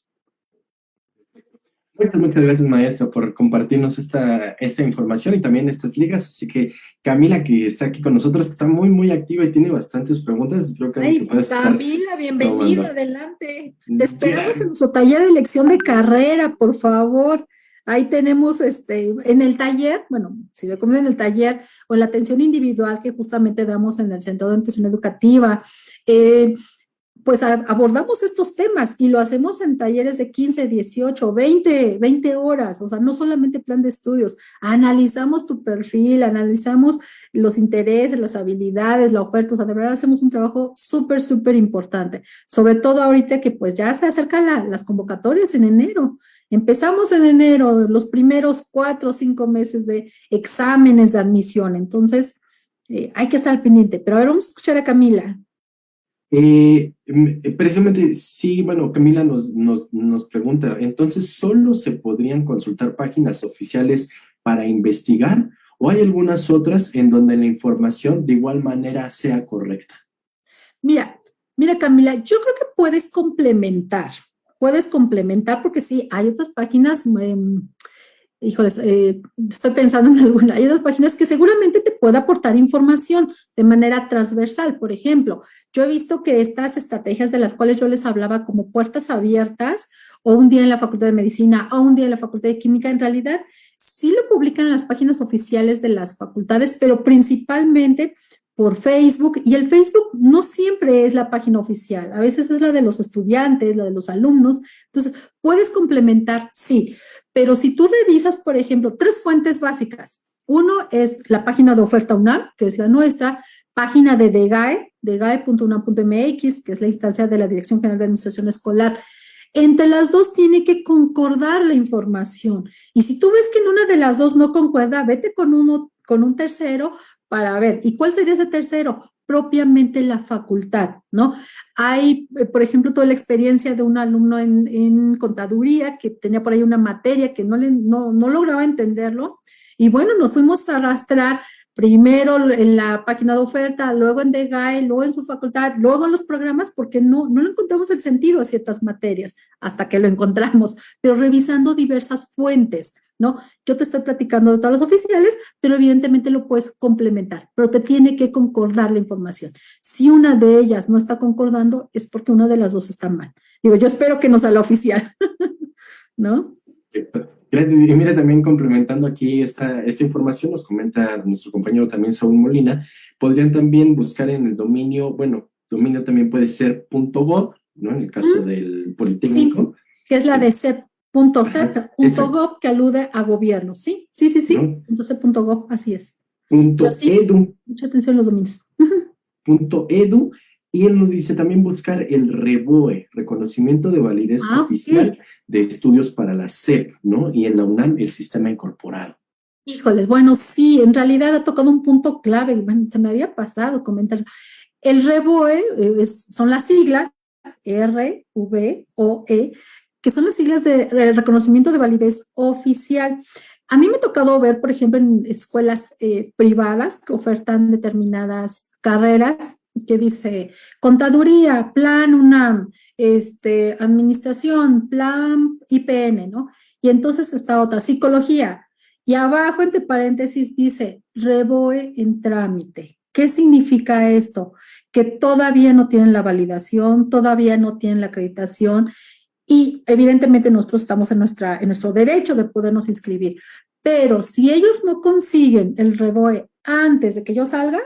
Muchas gracias, maestra, por compartirnos esta información y también estas ligas. Así que Camila, que está aquí con nosotros, que está muy activa y tiene bastantes preguntas. Espero que puedas Camila, bienvenida, adelante. Te esperamos en nuestro taller de elección de carrera, por favor. Ahí tenemos en el taller, bueno, si recomiendan en el taller o en la atención individual que justamente damos en el Centro de Orientación Educativa, pues abordamos estos temas y lo hacemos en talleres de 15, 18, 20 horas, o sea, no solamente plan de estudios, analizamos tu perfil, analizamos los intereses, las habilidades, la oferta, o sea, de verdad hacemos un trabajo súper importante, sobre todo ahorita que pues ya se acercan las convocatorias en enero. Empezamos en enero, los primeros 4 o 5 meses de exámenes de admisión, entonces hay que estar al pendiente, pero a ver, vamos a escuchar a Camila. Precisamente, sí, bueno, Camila nos pregunta, entonces, ¿solo se podrían consultar páginas oficiales para investigar o hay algunas otras en donde la información de igual manera sea correcta? Mira, Mira, Camila, yo creo que puedes complementar porque sí, hay otras páginas, híjoles, estoy pensando en alguna, hay otras páginas que seguramente te puede aportar información de manera transversal. Por ejemplo, yo he visto que estas estrategias de las cuales yo les hablaba como puertas abiertas, o un día en la Facultad de Medicina, o un día en la Facultad de Química, en realidad sí lo publican en las páginas oficiales de las facultades, pero principalmente por Facebook, y el Facebook no siempre es la página oficial, a veces es la de los estudiantes, la de los alumnos. Entonces puedes complementar, sí, pero si tú revisas, por ejemplo, 3 fuentes básicas, uno es la página de oferta UNAM, que es la nuestra, página de DEGAE, degae.unam.mx, que es la instancia de la Dirección General de Administración Escolar. Entre las dos tiene que concordar la información. Y si tú ves que en una de las dos no concuerda, vete con un tercero para ver. ¿Y cuál sería ese tercero? Propiamente la facultad, ¿no? Hay, por ejemplo, toda la experiencia de un alumno en contaduría que tenía por ahí una materia que no lograba entenderlo. Y bueno, nos fuimos a arrastrar primero en la página de oferta, luego en DEGAE, luego en su facultad, luego en los programas, porque no le encontramos el sentido a ciertas materias hasta que lo encontramos, pero revisando diversas fuentes, ¿no? Yo te estoy platicando de todos los oficiales, pero evidentemente lo puedes complementar, pero te tiene que concordar la información. Si una de ellas no está concordando, es porque una de las dos está mal. Digo, yo espero que no sea la oficial, ¿no? Y mira, también complementando aquí esta información, nos comenta nuestro compañero también Saúl Molina, podrían también buscar en el dominio, bueno, dominio también puede ser .gov, ¿no? En el caso del Politécnico. Sí, que es la de cep.gov, que alude a gobierno, ¿sí? Sí. ¿No? .cep.gov, así es. .edu. Mucha atención a los dominios. .edu. Y él nos dice también buscar el REVOE, Reconocimiento de Validez Oficial de Estudios para la SEP, ¿no? Y en la UNAM, el Sistema Incorporado. Híjoles, bueno, sí, en realidad ha tocado un punto clave, bueno, se me había pasado comentar. El REVOE son las siglas RVOE, que son las siglas de Reconocimiento de Validez Oficial. A mí me ha tocado ver, por ejemplo, en escuelas privadas que ofertan determinadas carreras, que dice contaduría, plan UNAM, administración, plan IPN, ¿no? Y entonces está otra, psicología. Y abajo, entre paréntesis, dice REVOE en trámite. ¿Qué significa esto? Que todavía no tienen la validación, todavía no tienen la acreditación, y evidentemente nosotros estamos en nuestro derecho de podernos inscribir. Pero si ellos no consiguen el REVOE antes de que yo salga,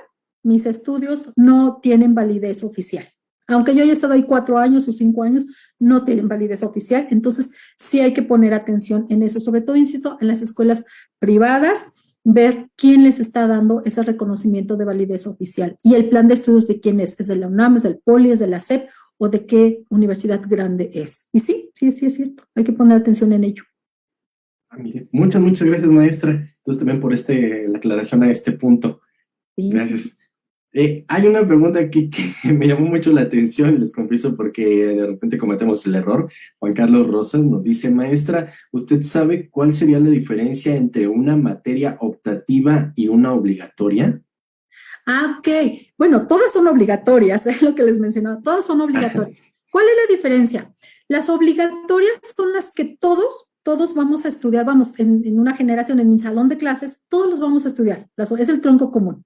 mis estudios no tienen validez oficial. Aunque yo haya estado ahí 4 años o 5 años, no tienen validez oficial. Entonces, sí hay que poner atención en eso. Sobre todo, insisto, en las escuelas privadas, ver quién les está dando ese reconocimiento de validez oficial. Y el plan de estudios de quién es de la UNAM, es del POLI, es de la SEP, o de qué universidad grande es. Y sí es cierto. Hay que poner atención en ello. Mire, muchas gracias, maestra. Entonces, también por la aclaración a este punto. Sí, gracias. Sí. Hay una pregunta aquí que me llamó mucho la atención, les confieso, porque de repente cometemos el error. Juan Carlos Rosas nos dice, maestra, ¿usted sabe cuál sería la diferencia entre una materia optativa y una obligatoria? Ok. Bueno, todas son obligatorias, es lo que les mencionaba, todas son obligatorias. ¿Cuál es la diferencia? Las obligatorias son las que todos vamos a estudiar, vamos, en una generación, en mi salón de clases, todos los vamos a estudiar, es el tronco común.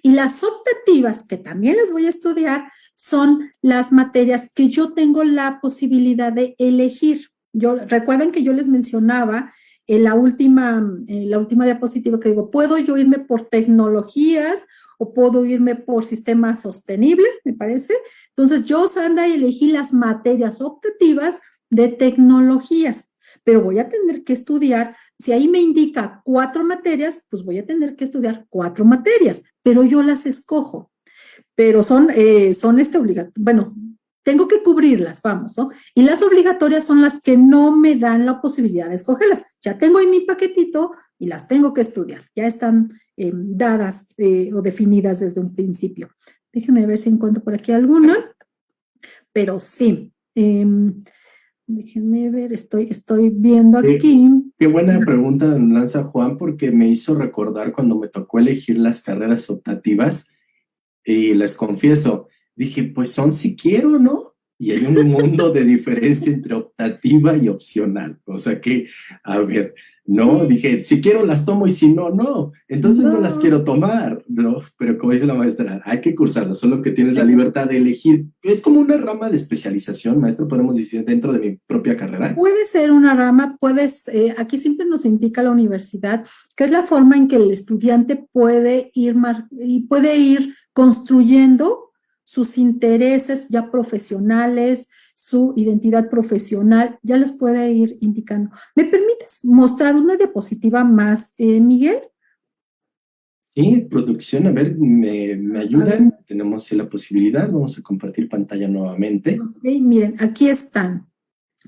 Y las optativas, que también las voy a estudiar, son las materias que yo tengo la posibilidad de elegir. Recuerden que yo les mencionaba en la última diapositiva que digo, puedo yo irme por tecnologías o puedo irme por sistemas sostenibles, me parece. Entonces yo, Sandra, elegí las materias optativas de tecnologías, pero voy a tener que estudiar, si ahí me indica 4 materias, pues voy a tener que estudiar 4 materias, pero yo las escojo, pero son obligatorias, bueno, tengo que cubrirlas, vamos, ¿no? Y las obligatorias son las que no me dan la posibilidad de escogerlas. Ya tengo ahí mi paquetito y las tengo que estudiar, ya están dadas o definidas desde un principio. Déjenme ver si encuentro por aquí alguna, pero sí. Déjenme ver, estoy viendo aquí. Qué buena pregunta lanza Juan, porque me hizo recordar cuando me tocó elegir las carreras optativas, y les confieso, Dije, pues son si quiero, ¿no? Y hay un mundo de diferencia entre optativa y opcional. O sea que, a ver, no, dije, si quiero las tomo y si no, no. Entonces no las No. quiero tomar, ¿no? Pero como dice la maestra, hay que cursarlas, solo que tienes la libertad de elegir. Es como una rama de especialización, maestra, podemos decir, dentro de mi propia carrera. Puede ser una rama, aquí siempre nos indica la universidad que es la forma en que el estudiante puede ir construyendo sus intereses ya profesionales, su identidad profesional, ya les puede ir indicando. ¿Me permites mostrar una diapositiva más, Miguel? Sí, producción, a ver, me A ver, ayudan. Tenemos la posibilidad, vamos a compartir pantalla nuevamente. okay, miren, aquí están.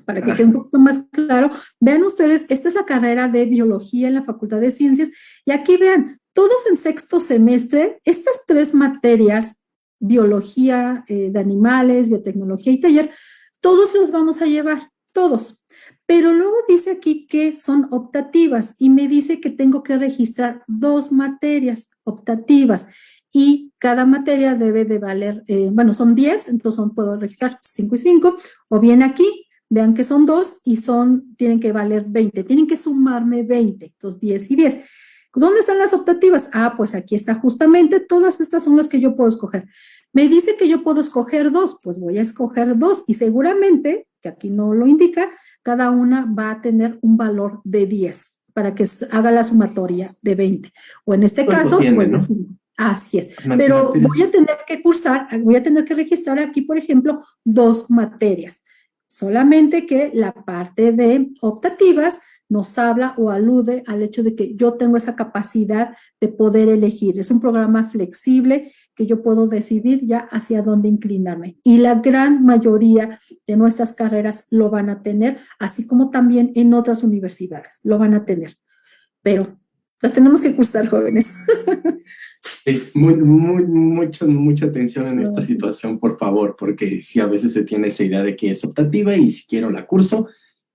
Para que quede un Ajá. poquito más claro, vean ustedes, esta es la carrera de biología en la Facultad de Ciencias, y aquí vean, todos en sexto semestre, estas tres materias, biología de animales, biotecnología y taller, todos los vamos a llevar, todos. Pero luego dice aquí que son optativas y me dice que tengo que registrar 2 materias optativas y cada materia debe de valer, bueno, son 10, entonces puedo registrar 5 y 5, o bien aquí vean que son 2 y tienen que valer 20, tienen que sumarme 20, los 10 y 10. ¿Dónde están las optativas? Ah, pues aquí está justamente, todas estas son las que yo puedo escoger. Me dice que yo puedo escoger 2, pues voy a escoger 2 y seguramente, que aquí no lo indica, cada una va a tener un valor de 10 para que haga la sumatoria de 20. O en este ¿Cuánto caso, tiene, pues de no? 5. Así es. Pero Materias. voy a tener que registrar aquí, por ejemplo, 2 materias. Solamente que la parte de optativas nos habla o alude al hecho de que yo tengo esa capacidad de poder elegir. Es un programa flexible que yo puedo decidir ya hacia dónde inclinarme. Y la gran mayoría de nuestras carreras lo van a tener, así como también en otras universidades lo van a tener. Pero las tenemos que cursar, jóvenes. Sí, mucha atención en esta situación, por favor, porque sí, a veces se tiene esa idea de que es optativa y si quiero la curso,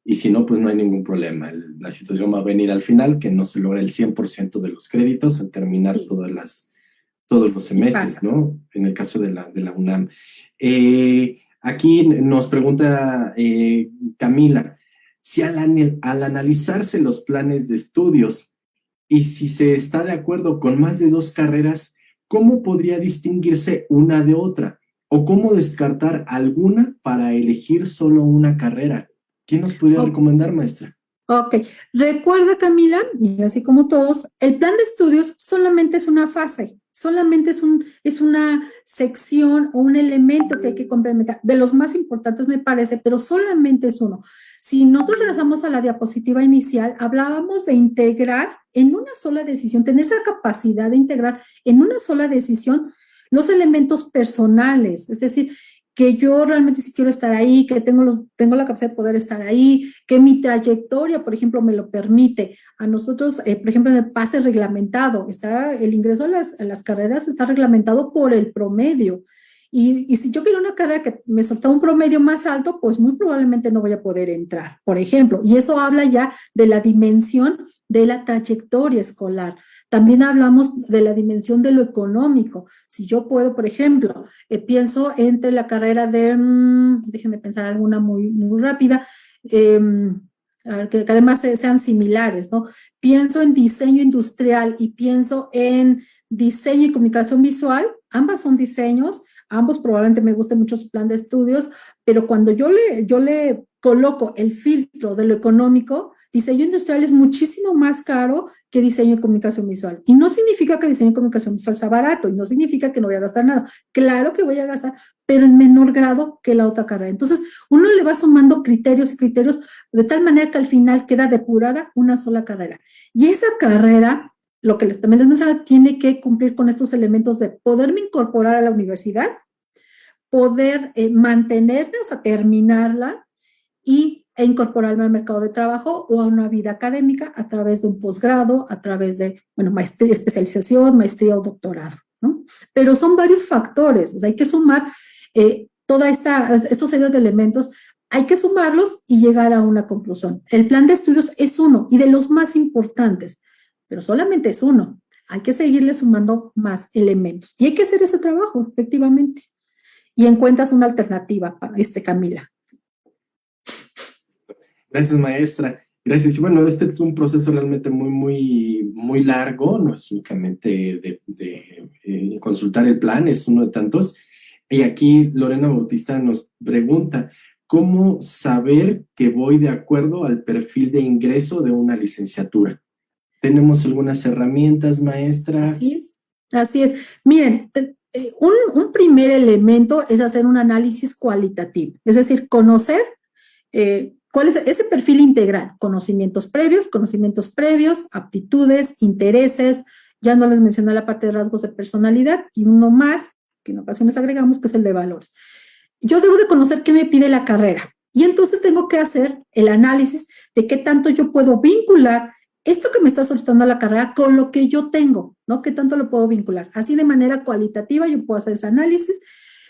y si no, pues no hay ningún problema. La situación va a venir al final, que no se logra el 100% de los créditos al terminar Sí, todos los sí semestres, pasa. ¿no? En el caso de la UNAM. Aquí nos pregunta Camila, si al analizarse los planes de estudios, y si se está de acuerdo con más de 2 carreras, ¿cómo podría distinguirse una de otra? ¿O cómo descartar alguna para elegir solo una carrera? ¿Qué nos podría Oh, recomendar, maestra? ok, recuerda Camila, y así como todos, el plan de estudios solamente es una fase, solamente es una sección o un elemento que hay que complementar, de los más importantes me parece, pero solamente es uno. Si nosotros regresamos a la diapositiva inicial, hablábamos de integrar en una sola decisión, tener esa capacidad de integrar en una sola decisión los elementos personales, es decir, que yo realmente sí quiero estar ahí, que tengo la capacidad de poder estar ahí, que mi trayectoria, por ejemplo, me lo permite. A nosotros, por ejemplo, en el pase reglamentado, el ingreso a las carreras está reglamentado por el promedio. Y si yo quiero una carrera que me salta un promedio más alto, pues muy probablemente no voy a poder entrar, por ejemplo. Y eso habla ya de la dimensión de la trayectoria escolar. También hablamos de la dimensión de lo económico. Si yo puedo, por ejemplo, pienso entre la carrera de, déjenme pensar alguna muy rápida, que además sean similares, ¿no? Pienso en diseño industrial y pienso en diseño y comunicación visual, ambas son diseños, ambos probablemente me guste mucho su plan de estudios, pero cuando yo le coloco el filtro de lo económico, diseño industrial es muchísimo más caro que diseño y comunicación visual. Y no significa que diseño y comunicación visual sea barato, y no significa que no voy a gastar nada. Claro que voy a gastar, pero en menor grado que la otra carrera. Entonces, uno le va sumando criterios y criterios de tal manera que al final queda depurada una sola carrera. Y esa carrera, lo que también les mencionaba, tiene que cumplir con estos elementos de poderme incorporar a la universidad, poder mantenerme, o sea, terminarla, e incorporarme al mercado de trabajo o a una vida académica a través de un posgrado, a través de, bueno, maestría, especialización, maestría o doctorado, ¿no? Pero son varios factores, o sea, hay que sumar estos serios de elementos, hay que sumarlos y llegar a una conclusión. El plan de estudios es uno y de los más importantes, pero solamente es uno. Hay que seguirle sumando más elementos y hay que hacer ese trabajo, efectivamente. y encuentras una alternativa para Camila. Gracias, maestra. Gracias. Y bueno, este es un proceso realmente muy largo, no es únicamente de consultar el plan, es uno de tantos. Y aquí Lorena Bautista nos pregunta, ¿cómo saber que voy de acuerdo al perfil de ingreso de una licenciatura? ¿Tenemos algunas herramientas, maestra? Así es, así es. Miren, un primer elemento es hacer un análisis cualitativo, es decir, conocer cuál es ese perfil integral, conocimientos previos, aptitudes, intereses, ya no les mencioné la parte de rasgos de personalidad, y uno más, que en ocasiones agregamos, que es el de valores. Yo debo de conocer qué me pide la carrera, y entonces tengo que hacer el análisis de qué tanto yo puedo vincular esto que me está solicitando la carrera con lo que yo tengo, ¿no? ¿Qué tanto lo puedo vincular? Así de manera cualitativa yo puedo hacer ese análisis,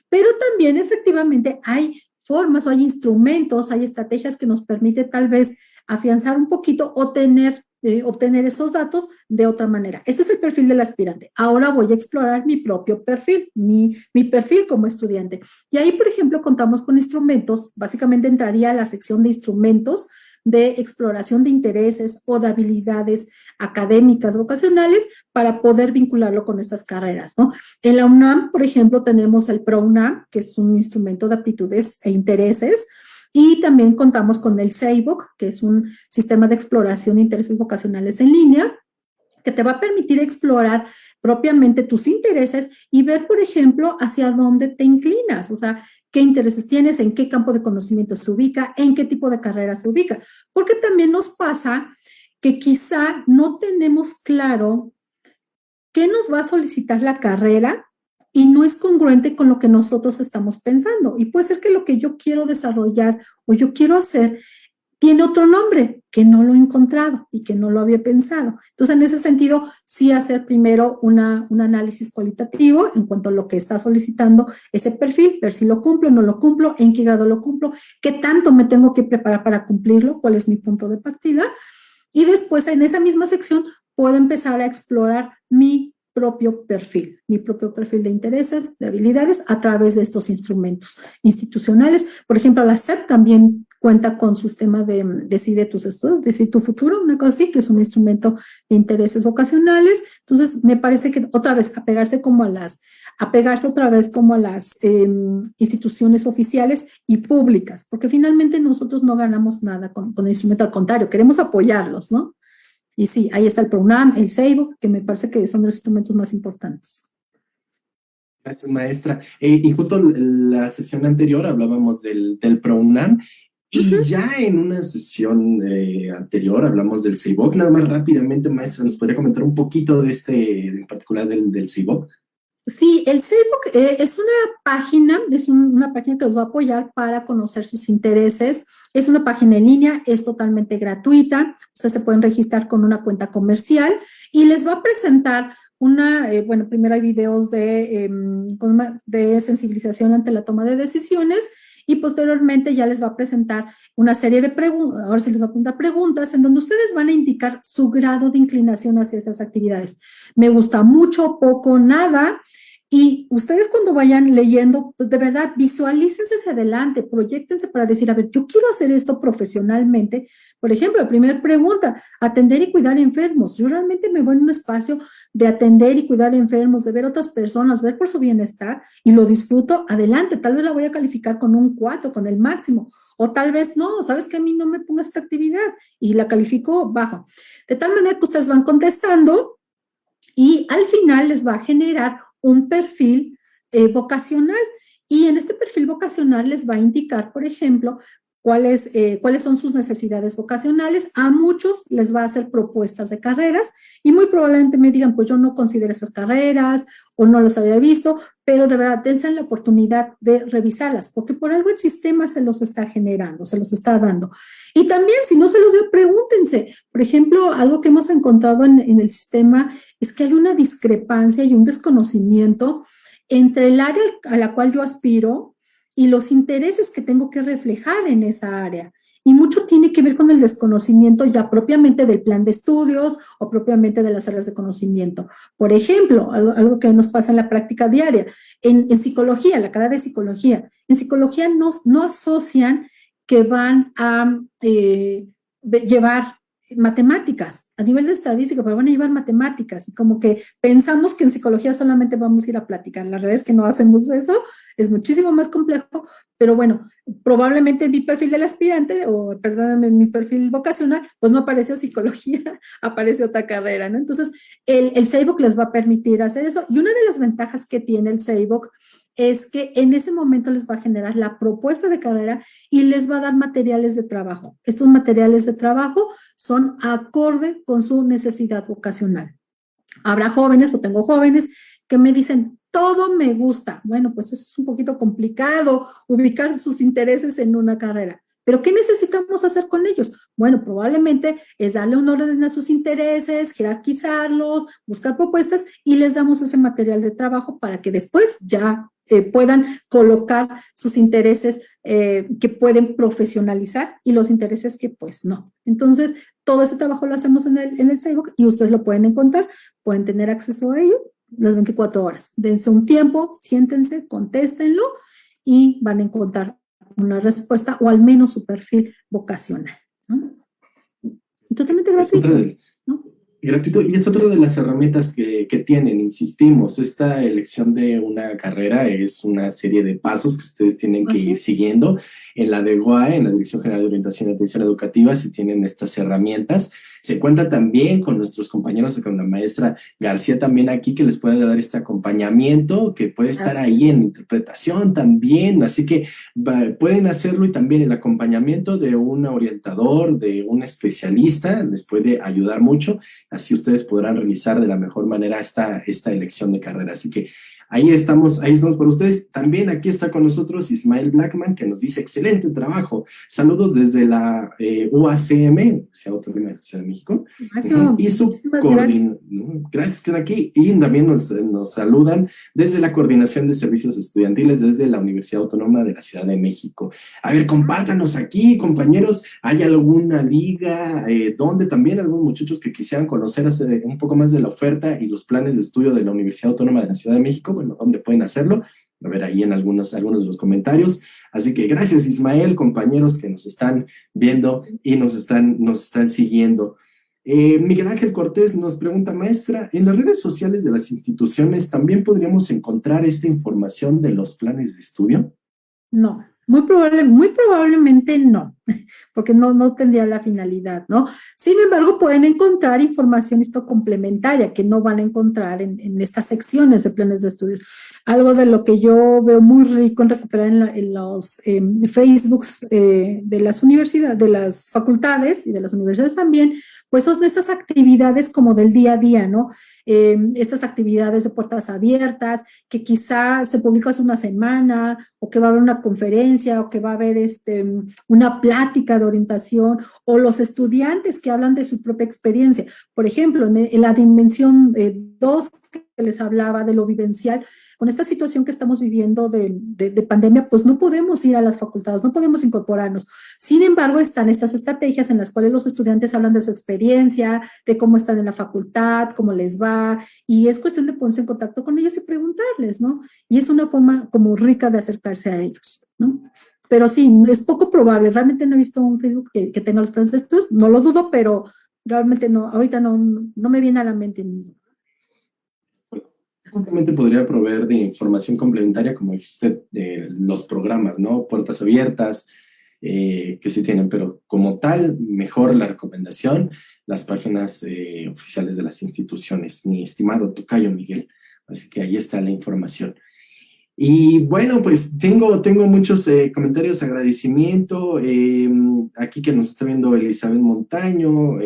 pero también efectivamente hay formas o hay instrumentos, hay estrategias que nos permite tal vez afianzar un poquito o obtener estos datos de otra manera. Este es el perfil del aspirante. Ahora voy a explorar mi propio perfil, mi perfil como estudiante. Y ahí, por ejemplo, contamos con instrumentos, básicamente entraría a la sección de instrumentos de exploración de intereses o de habilidades académicas vocacionales para poder vincularlo con estas carreras, ¿no? En la UNAM, por ejemplo, tenemos el ProUNAM, que es un instrumento de aptitudes e intereses, y también contamos con el CEIVOC, que es un sistema de exploración de intereses vocacionales en línea, que te va a permitir explorar propiamente tus intereses y ver, por ejemplo, hacia dónde te inclinas, o sea, qué intereses tienes, en qué campo de conocimiento se ubica, en qué tipo de carrera se ubica. Porque también nos pasa que quizá no tenemos claro qué nos va a solicitar la carrera y no es congruente con lo que nosotros estamos pensando. Y puede ser que lo que yo quiero desarrollar o yo quiero hacer tiene otro nombre que no lo he encontrado y que no lo había pensado. Entonces, en ese sentido, sí hacer primero un análisis cualitativo en cuanto a lo que está solicitando ese perfil, ver si lo cumplo, no lo cumplo, en qué grado lo cumplo, qué tanto me tengo que preparar para cumplirlo, cuál es mi punto de partida. Y después, en esa misma sección, puedo empezar a explorar mi propio perfil de intereses, de habilidades a través de estos instrumentos institucionales. Por ejemplo, la SEP también cuenta con su sistema de Decide tus estudios, Decide tu futuro, una cosa así, que es un instrumento de intereses vocacionales. Entonces, me parece que otra vez apegarse otra vez como a las instituciones oficiales y públicas, porque finalmente nosotros no ganamos nada con el instrumento, al contrario, queremos apoyarlos, ¿no? Y sí, ahí está el ProUNAM, el CEIVOC, que me parece que son los instrumentos más importantes. Gracias, maestra. Y justo la sesión anterior hablábamos del ProUNAM y ya en una sesión anterior hablamos del CEIVOC. Nada más rápidamente, maestra, ¿nos podría comentar un poquito de en particular del CEIVOC? Sí, el CEIVOC es una página que los va a apoyar para conocer sus intereses. Es una página en línea, es totalmente gratuita. Ustedes se pueden registrar con una cuenta comercial y les va a presentar primero hay videos de sensibilización ante la toma de decisiones y posteriormente ya les va a presentar una serie de preguntas, ahora se les va a preguntar preguntas en donde ustedes van a indicar su grado de inclinación hacia esas actividades. Me gusta mucho, poco, nada. Y ustedes cuando vayan leyendo, pues de verdad, visualícense hacia adelante, proyéctense para decir, a ver, yo quiero hacer esto profesionalmente. Por ejemplo, la primera pregunta, atender y cuidar enfermos. Yo realmente me voy en un espacio de atender y cuidar enfermos, de ver otras personas, ver por su bienestar y lo disfruto, adelante. Tal vez la voy a calificar con un 4, con el máximo. O tal vez no, sabes que a mí no me ponga esta actividad y la califico bajo. De tal manera que ustedes van contestando y al final les va a generar un perfil vocacional. Y en este perfil vocacional les va a indicar, por ejemplo, cuáles son sus necesidades vocacionales. A muchos les va a hacer propuestas de carreras y muy probablemente me digan, pues yo no considero estas carreras o no las había visto, pero de verdad dense la oportunidad de revisarlas, porque por algo el sistema se los está generando, se los está dando. Y también, si no se los dio, pregúntense. Por ejemplo, algo que hemos encontrado en el sistema es que hay una discrepancia y un desconocimiento entre el área a la cual yo aspiro y los intereses que tengo que reflejar en esa área. y mucho tiene que ver con el desconocimiento ya propiamente del plan de estudios o propiamente de las áreas de conocimiento. Por ejemplo, algo que nos pasa en la práctica diaria, en psicología, la carrera de psicología, en psicología no asocian que van a llevar matemáticas, a nivel de estadística, pero van a llevar matemáticas, y como que pensamos que en psicología solamente vamos a ir a platicar, la verdad es que no hacemos eso, es muchísimo más complejo, pero bueno, probablemente en mi perfil del aspirante, o perdóname, en mi perfil vocacional, pues no apareció psicología, apareció otra carrera, ¿no? Entonces, el SAIBOC les va a permitir hacer eso, y una de las ventajas que tiene el SAIBOC es que en ese momento les va a generar la propuesta de carrera y les va a dar materiales de trabajo. Estos materiales de trabajo son acorde con su necesidad vocacional. Habrá jóvenes, o tengo jóvenes, que me dicen, todo me gusta. Bueno, pues eso es un poquito complicado, ubicar sus intereses en una carrera. ¿Pero qué necesitamos hacer con ellos? Bueno, probablemente es darle un orden a sus intereses, jerarquizarlos, buscar propuestas y les damos ese material de trabajo para que después ya puedan colocar sus intereses que pueden profesionalizar y los intereses que pues no. Entonces, todo ese trabajo lo hacemos en el SAIBOC y ustedes lo pueden encontrar, pueden tener acceso a ello las 24 horas. Dense un tiempo, siéntense, contéstenlo y van a encontrar una respuesta o al menos su perfil vocacional, ¿no? Totalmente gratuito, ¿no? Gratuito, y es otra de las herramientas que tienen, insistimos, esta elección de una carrera es una serie de pasos que ustedes tienen que ir siguiendo. En la DGUAE, en la Dirección General de Orientación y Atención Educativa, se tienen estas herramientas. Se cuenta también con nuestros compañeros, con la maestra García también aquí, que les puede dar este acompañamiento, que puede estar ahí en interpretación también, así que pueden hacerlo, y también el acompañamiento de un orientador, de un especialista, les puede ayudar mucho. Así ustedes podrán realizar de la mejor manera esta elección de carrera. Así que ahí estamos por ustedes. También aquí está con nosotros Ismael Blackman, que nos dice, excelente trabajo. Saludos desde la UACM, Universidad Autónoma de la Ciudad de México. Y su gracias, están aquí. Y también nos saludan desde la Coordinación de Servicios Estudiantiles desde la Universidad Autónoma de la Ciudad de México. A ver, compártanos aquí, compañeros. ¿Hay alguna liga donde también algunos muchachos que quisieran conocer un poco más de la oferta y los planes de estudio de la Universidad Autónoma de la Ciudad de México? Bueno, ¿dónde pueden hacerlo? A ver ahí en algunos de los comentarios. Así que gracias, Ismael, compañeros que nos están viendo y nos están siguiendo. Miguel Ángel Cortés nos pregunta, maestra, ¿en las redes sociales de las instituciones también podríamos encontrar esta información de los planes de estudio? No, muy probablemente no, porque no tendría la finalidad, ¿no? Sin embargo, pueden encontrar información esto complementaria que no van a encontrar en estas secciones de planes de estudios. Algo de lo que yo veo muy rico en recuperar en los Facebooks de las universidades, de las facultades y de las universidades también, pues son estas actividades como del día a día, ¿no? Estas actividades de puertas abiertas, que quizá se publicó hace una semana, o que va a haber una conferencia, o que va a haber una plática de orientación, o los estudiantes que hablan de su propia experiencia. Por ejemplo, en la dimensión 2 que les hablaba de lo vivencial, con esta situación que estamos viviendo de pandemia, pues no podemos ir a las facultades, no podemos incorporarnos. Sin embargo, están estas estrategias en las cuales los estudiantes hablan de su experiencia, de cómo están en la facultad, cómo les va, y es cuestión de ponerse en contacto con ellos y preguntarles, ¿no? Y es una forma como rica de acercarse a ellos, ¿no? Pero sí, es poco probable, realmente no he visto un Facebook que tenga los planes de estudios, no lo dudo, pero realmente no, ahorita no me viene a la mente ninguno. Justamente podría proveer de información complementaria, como dice usted, de los programas, ¿no? Puertas abiertas, que sí tienen, pero como tal, mejor la recomendación, las páginas oficiales de las instituciones, mi estimado tocayo Miguel. Así que ahí está la información. Y bueno, pues tengo muchos comentarios, agradecimiento, aquí que nos está viendo Elizabeth Montaño,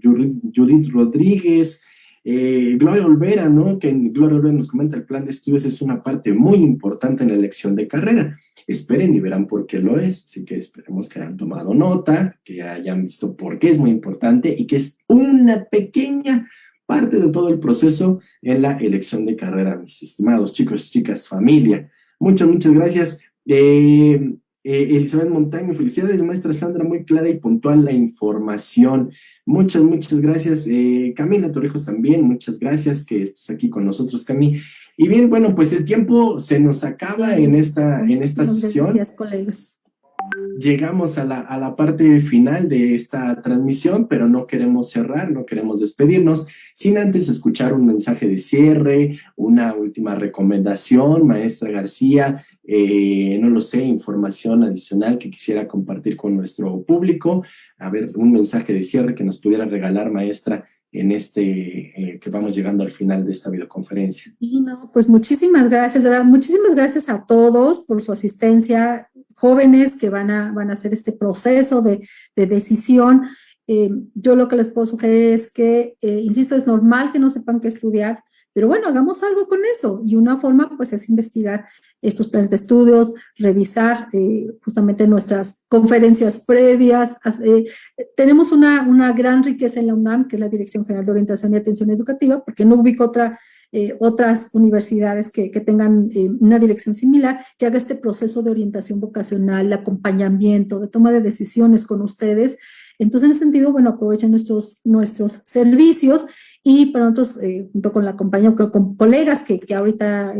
Judith Rodríguez, Gloria Olvera, ¿no? Que Gloria Olvera nos comenta, el plan de estudios es una parte muy importante en la elección de carrera. Esperen y verán por qué lo es, así que esperemos que hayan tomado nota, que hayan visto por qué es muy importante y que es una pequeña parte de todo el proceso en la elección de carrera, mis estimados chicos, chicas, familia. Muchas gracias. Elizabeth Montaño, felicidades, maestra Sandra, muy clara y puntual la información. Muchas gracias. Camila Torrijos también, muchas gracias que estés aquí con nosotros, Cami. Y bien, bueno, pues el tiempo se nos acaba en esta sesión. Gracias, colegas. Llegamos a la parte final de esta transmisión, pero no queremos cerrar, no queremos despedirnos sin antes escuchar un mensaje de cierre, una última recomendación, maestra García, no lo sé, información adicional que quisiera compartir con nuestro público. A ver, un mensaje de cierre que nos pudiera regalar, maestra, en que vamos llegando al final de esta videoconferencia. Y no, pues muchísimas gracias, de verdad, muchísimas gracias a todos por su asistencia, jóvenes que van a hacer este proceso de decisión. Yo lo que les puedo sugerir es que, insisto, es normal que no sepan qué estudiar, pero bueno, hagamos algo con eso. Y una forma, pues, es investigar estos planes de estudios, revisar justamente nuestras conferencias previas. Tenemos una gran riqueza en la UNAM, que es la Dirección General de Orientación y Atención Educativa, porque no ubico otras universidades que tengan una dirección similar, que haga este proceso de orientación vocacional, de acompañamiento, de toma de decisiones con ustedes. Entonces, en ese sentido, bueno, aprovechen nuestros servicios y para nosotros, junto con la compañía, con colegas que ahorita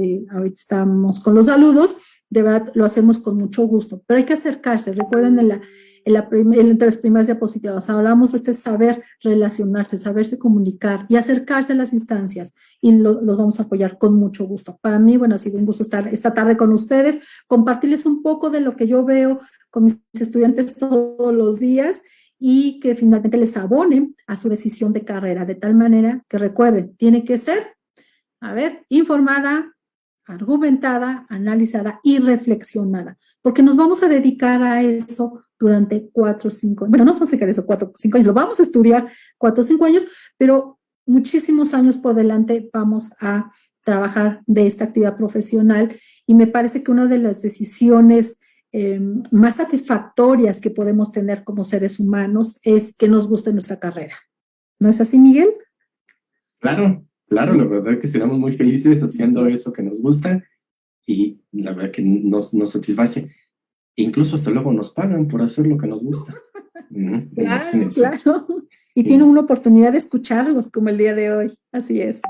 estamos con los saludos, de verdad lo hacemos con mucho gusto, pero hay que acercarse. Recuerden entre las primeras diapositivas hablamos de este saber relacionarse, saberse comunicar y acercarse a las instancias, y los vamos a apoyar con mucho gusto. Para mí, bueno, ha sido un gusto estar esta tarde con ustedes, compartirles un poco de lo que yo veo con mis estudiantes todos los días y que finalmente les abonen a su decisión de carrera, de tal manera que recuerden, tiene que ser, informada, argumentada, analizada y reflexionada, porque nos vamos a dedicar a eso durante 4 o 5 años. Bueno, no nos vamos a dedicar a eso 4 o 5 años, lo vamos a estudiar 4 o 5 años, pero muchísimos años por delante vamos a trabajar de esta actividad profesional, y me parece que una de las decisiones más satisfactorias que podemos tener como seres humanos es que nos guste nuestra carrera. ¿No es así, Miguel? Claro, la verdad es que estamos muy felices haciendo eso que nos gusta, y la verdad que nos satisface. Incluso hasta luego nos pagan por hacer lo que nos gusta. Claro. Y tienen una oportunidad de escucharlos como el día de hoy. Así es.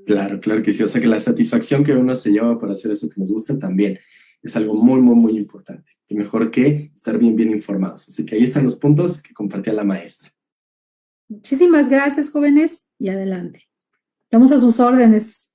Claro que sí. O sea que la satisfacción que uno se lleva por hacer eso que nos gusta también es algo muy importante. Y mejor que estar bien informados. Así que ahí están los puntos que compartía la maestra. Muchísimas gracias, jóvenes, y adelante. Estamos a sus órdenes.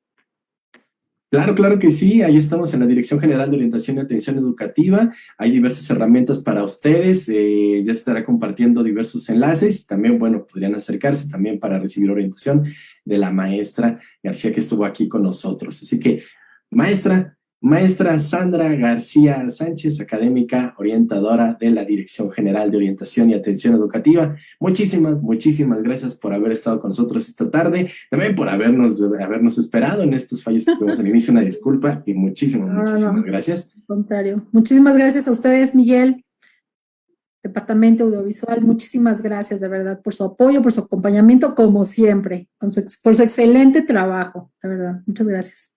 Claro que sí. Ahí estamos en la Dirección General de Orientación y Atención Educativa. Hay diversas herramientas para ustedes. Ya se estará compartiendo diversos enlaces. Y también, bueno, podrían acercarse también para recibir orientación de la maestra García, que estuvo aquí con nosotros. Así que, Maestra Sandra García Sánchez, académica orientadora de la Dirección General de Orientación y Atención Educativa. Muchísimas gracias por haber estado con nosotros esta tarde, también por habernos esperado en estos fallos que tuvimos al inicio. Una disculpa y muchísimas gracias. Al contrario, muchísimas gracias a ustedes, Miguel, Departamento Audiovisual, muchísimas gracias de verdad por su apoyo, por su acompañamiento, como siempre, por su excelente trabajo, de verdad, muchas gracias.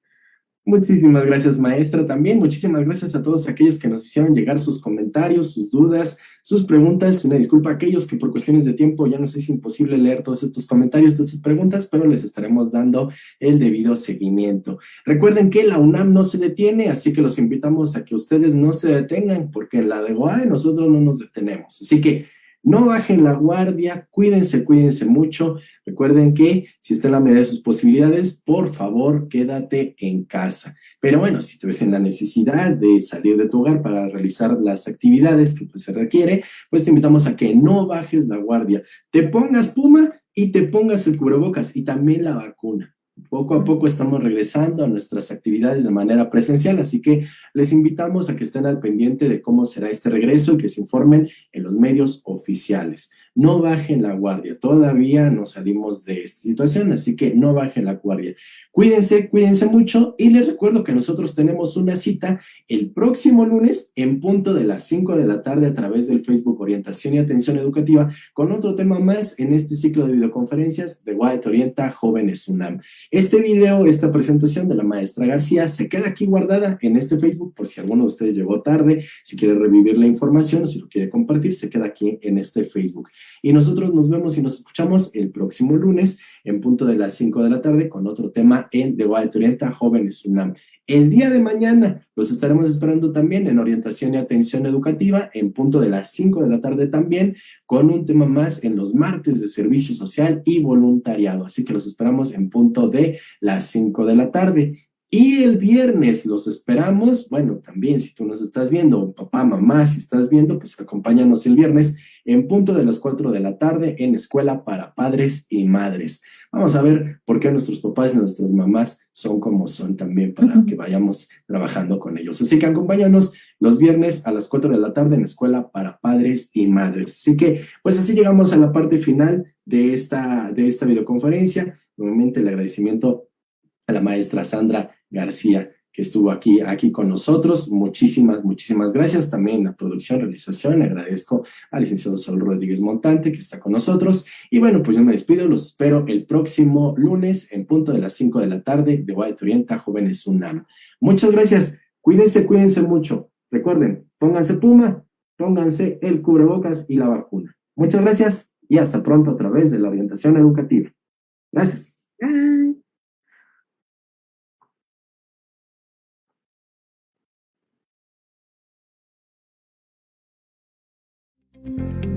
Muchísimas gracias, maestra. También muchísimas gracias a todos aquellos que nos hicieron llegar sus comentarios, sus dudas, sus preguntas. Una disculpa a aquellos que por cuestiones de tiempo ya nos es imposible leer todos estos comentarios, sus preguntas, pero les estaremos dando el debido seguimiento. Recuerden que la UNAM no se detiene, así que los invitamos a que ustedes no se detengan, porque en la de GOAE nosotros no nos detenemos. Así que no bajen la guardia, cuídense mucho. Recuerden que si está en la medida de sus posibilidades, por favor, quédate en casa. Pero bueno, si te ves en la necesidad de salir de tu hogar para realizar las actividades que pues, se requiere, pues te invitamos a que no bajes la guardia. Te pongas Puma y te pongas el cubrebocas y también la vacuna. Poco a poco estamos regresando a nuestras actividades de manera presencial, así que les invitamos a que estén al pendiente de cómo será este regreso y que se informen en los medios oficiales. no bajen la guardia, todavía no salimos de esta situación, así que no bajen la guardia. Cuídense, cuídense mucho y les recuerdo que nosotros tenemos una cita el próximo lunes en punto de las 5 de la tarde a través del Facebook Orientación y Atención Educativa con otro tema más en este ciclo de videoconferencias de WAET Orienta Jóvenes UNAM. Este video, esta presentación de la maestra García se queda aquí guardada en este Facebook por si alguno de ustedes llegó tarde, si quiere revivir la información o si lo quiere compartir, se queda aquí en este Facebook. Y nosotros nos vemos y nos escuchamos el próximo lunes en punto de las 5 de la tarde con otro tema en de WAET Orienta Jóvenes UNAM. El día de mañana los estaremos esperando también en Orientación y Atención Educativa en punto de las 5 de la tarde también con un tema más en los martes de Servicio Social y Voluntariado. Así que los esperamos en punto de las 5 de la tarde. Y el viernes los esperamos, bueno, también si tú nos estás viendo, papá, mamá, si estás viendo, pues acompáñanos el viernes en punto de las 4 de la tarde en Escuela para Padres y Madres. Vamos a ver por qué nuestros papás y nuestras mamás son como son también para que vayamos trabajando con ellos. Así que acompáñanos los viernes a las 4 de la tarde en Escuela para Padres y Madres. Así que, pues así llegamos a la parte final de esta videoconferencia. Nuevamente el agradecimiento a la maestra Sandra García, que estuvo aquí con nosotros. Muchísimas gracias. También la producción, realización, agradezco al licenciado Saúl Rodríguez Montante, que está con nosotros. Y bueno, pues yo me despido, los espero el próximo lunes en punto de las 5 de la tarde de WAET Orienta Jóvenes UNAM. Muchas gracias. Cuídense mucho. Recuerden, pónganse Puma, pónganse el cubrebocas y la vacuna. Muchas gracias y hasta pronto a través de la orientación educativa. Gracias. Bye. Thank you.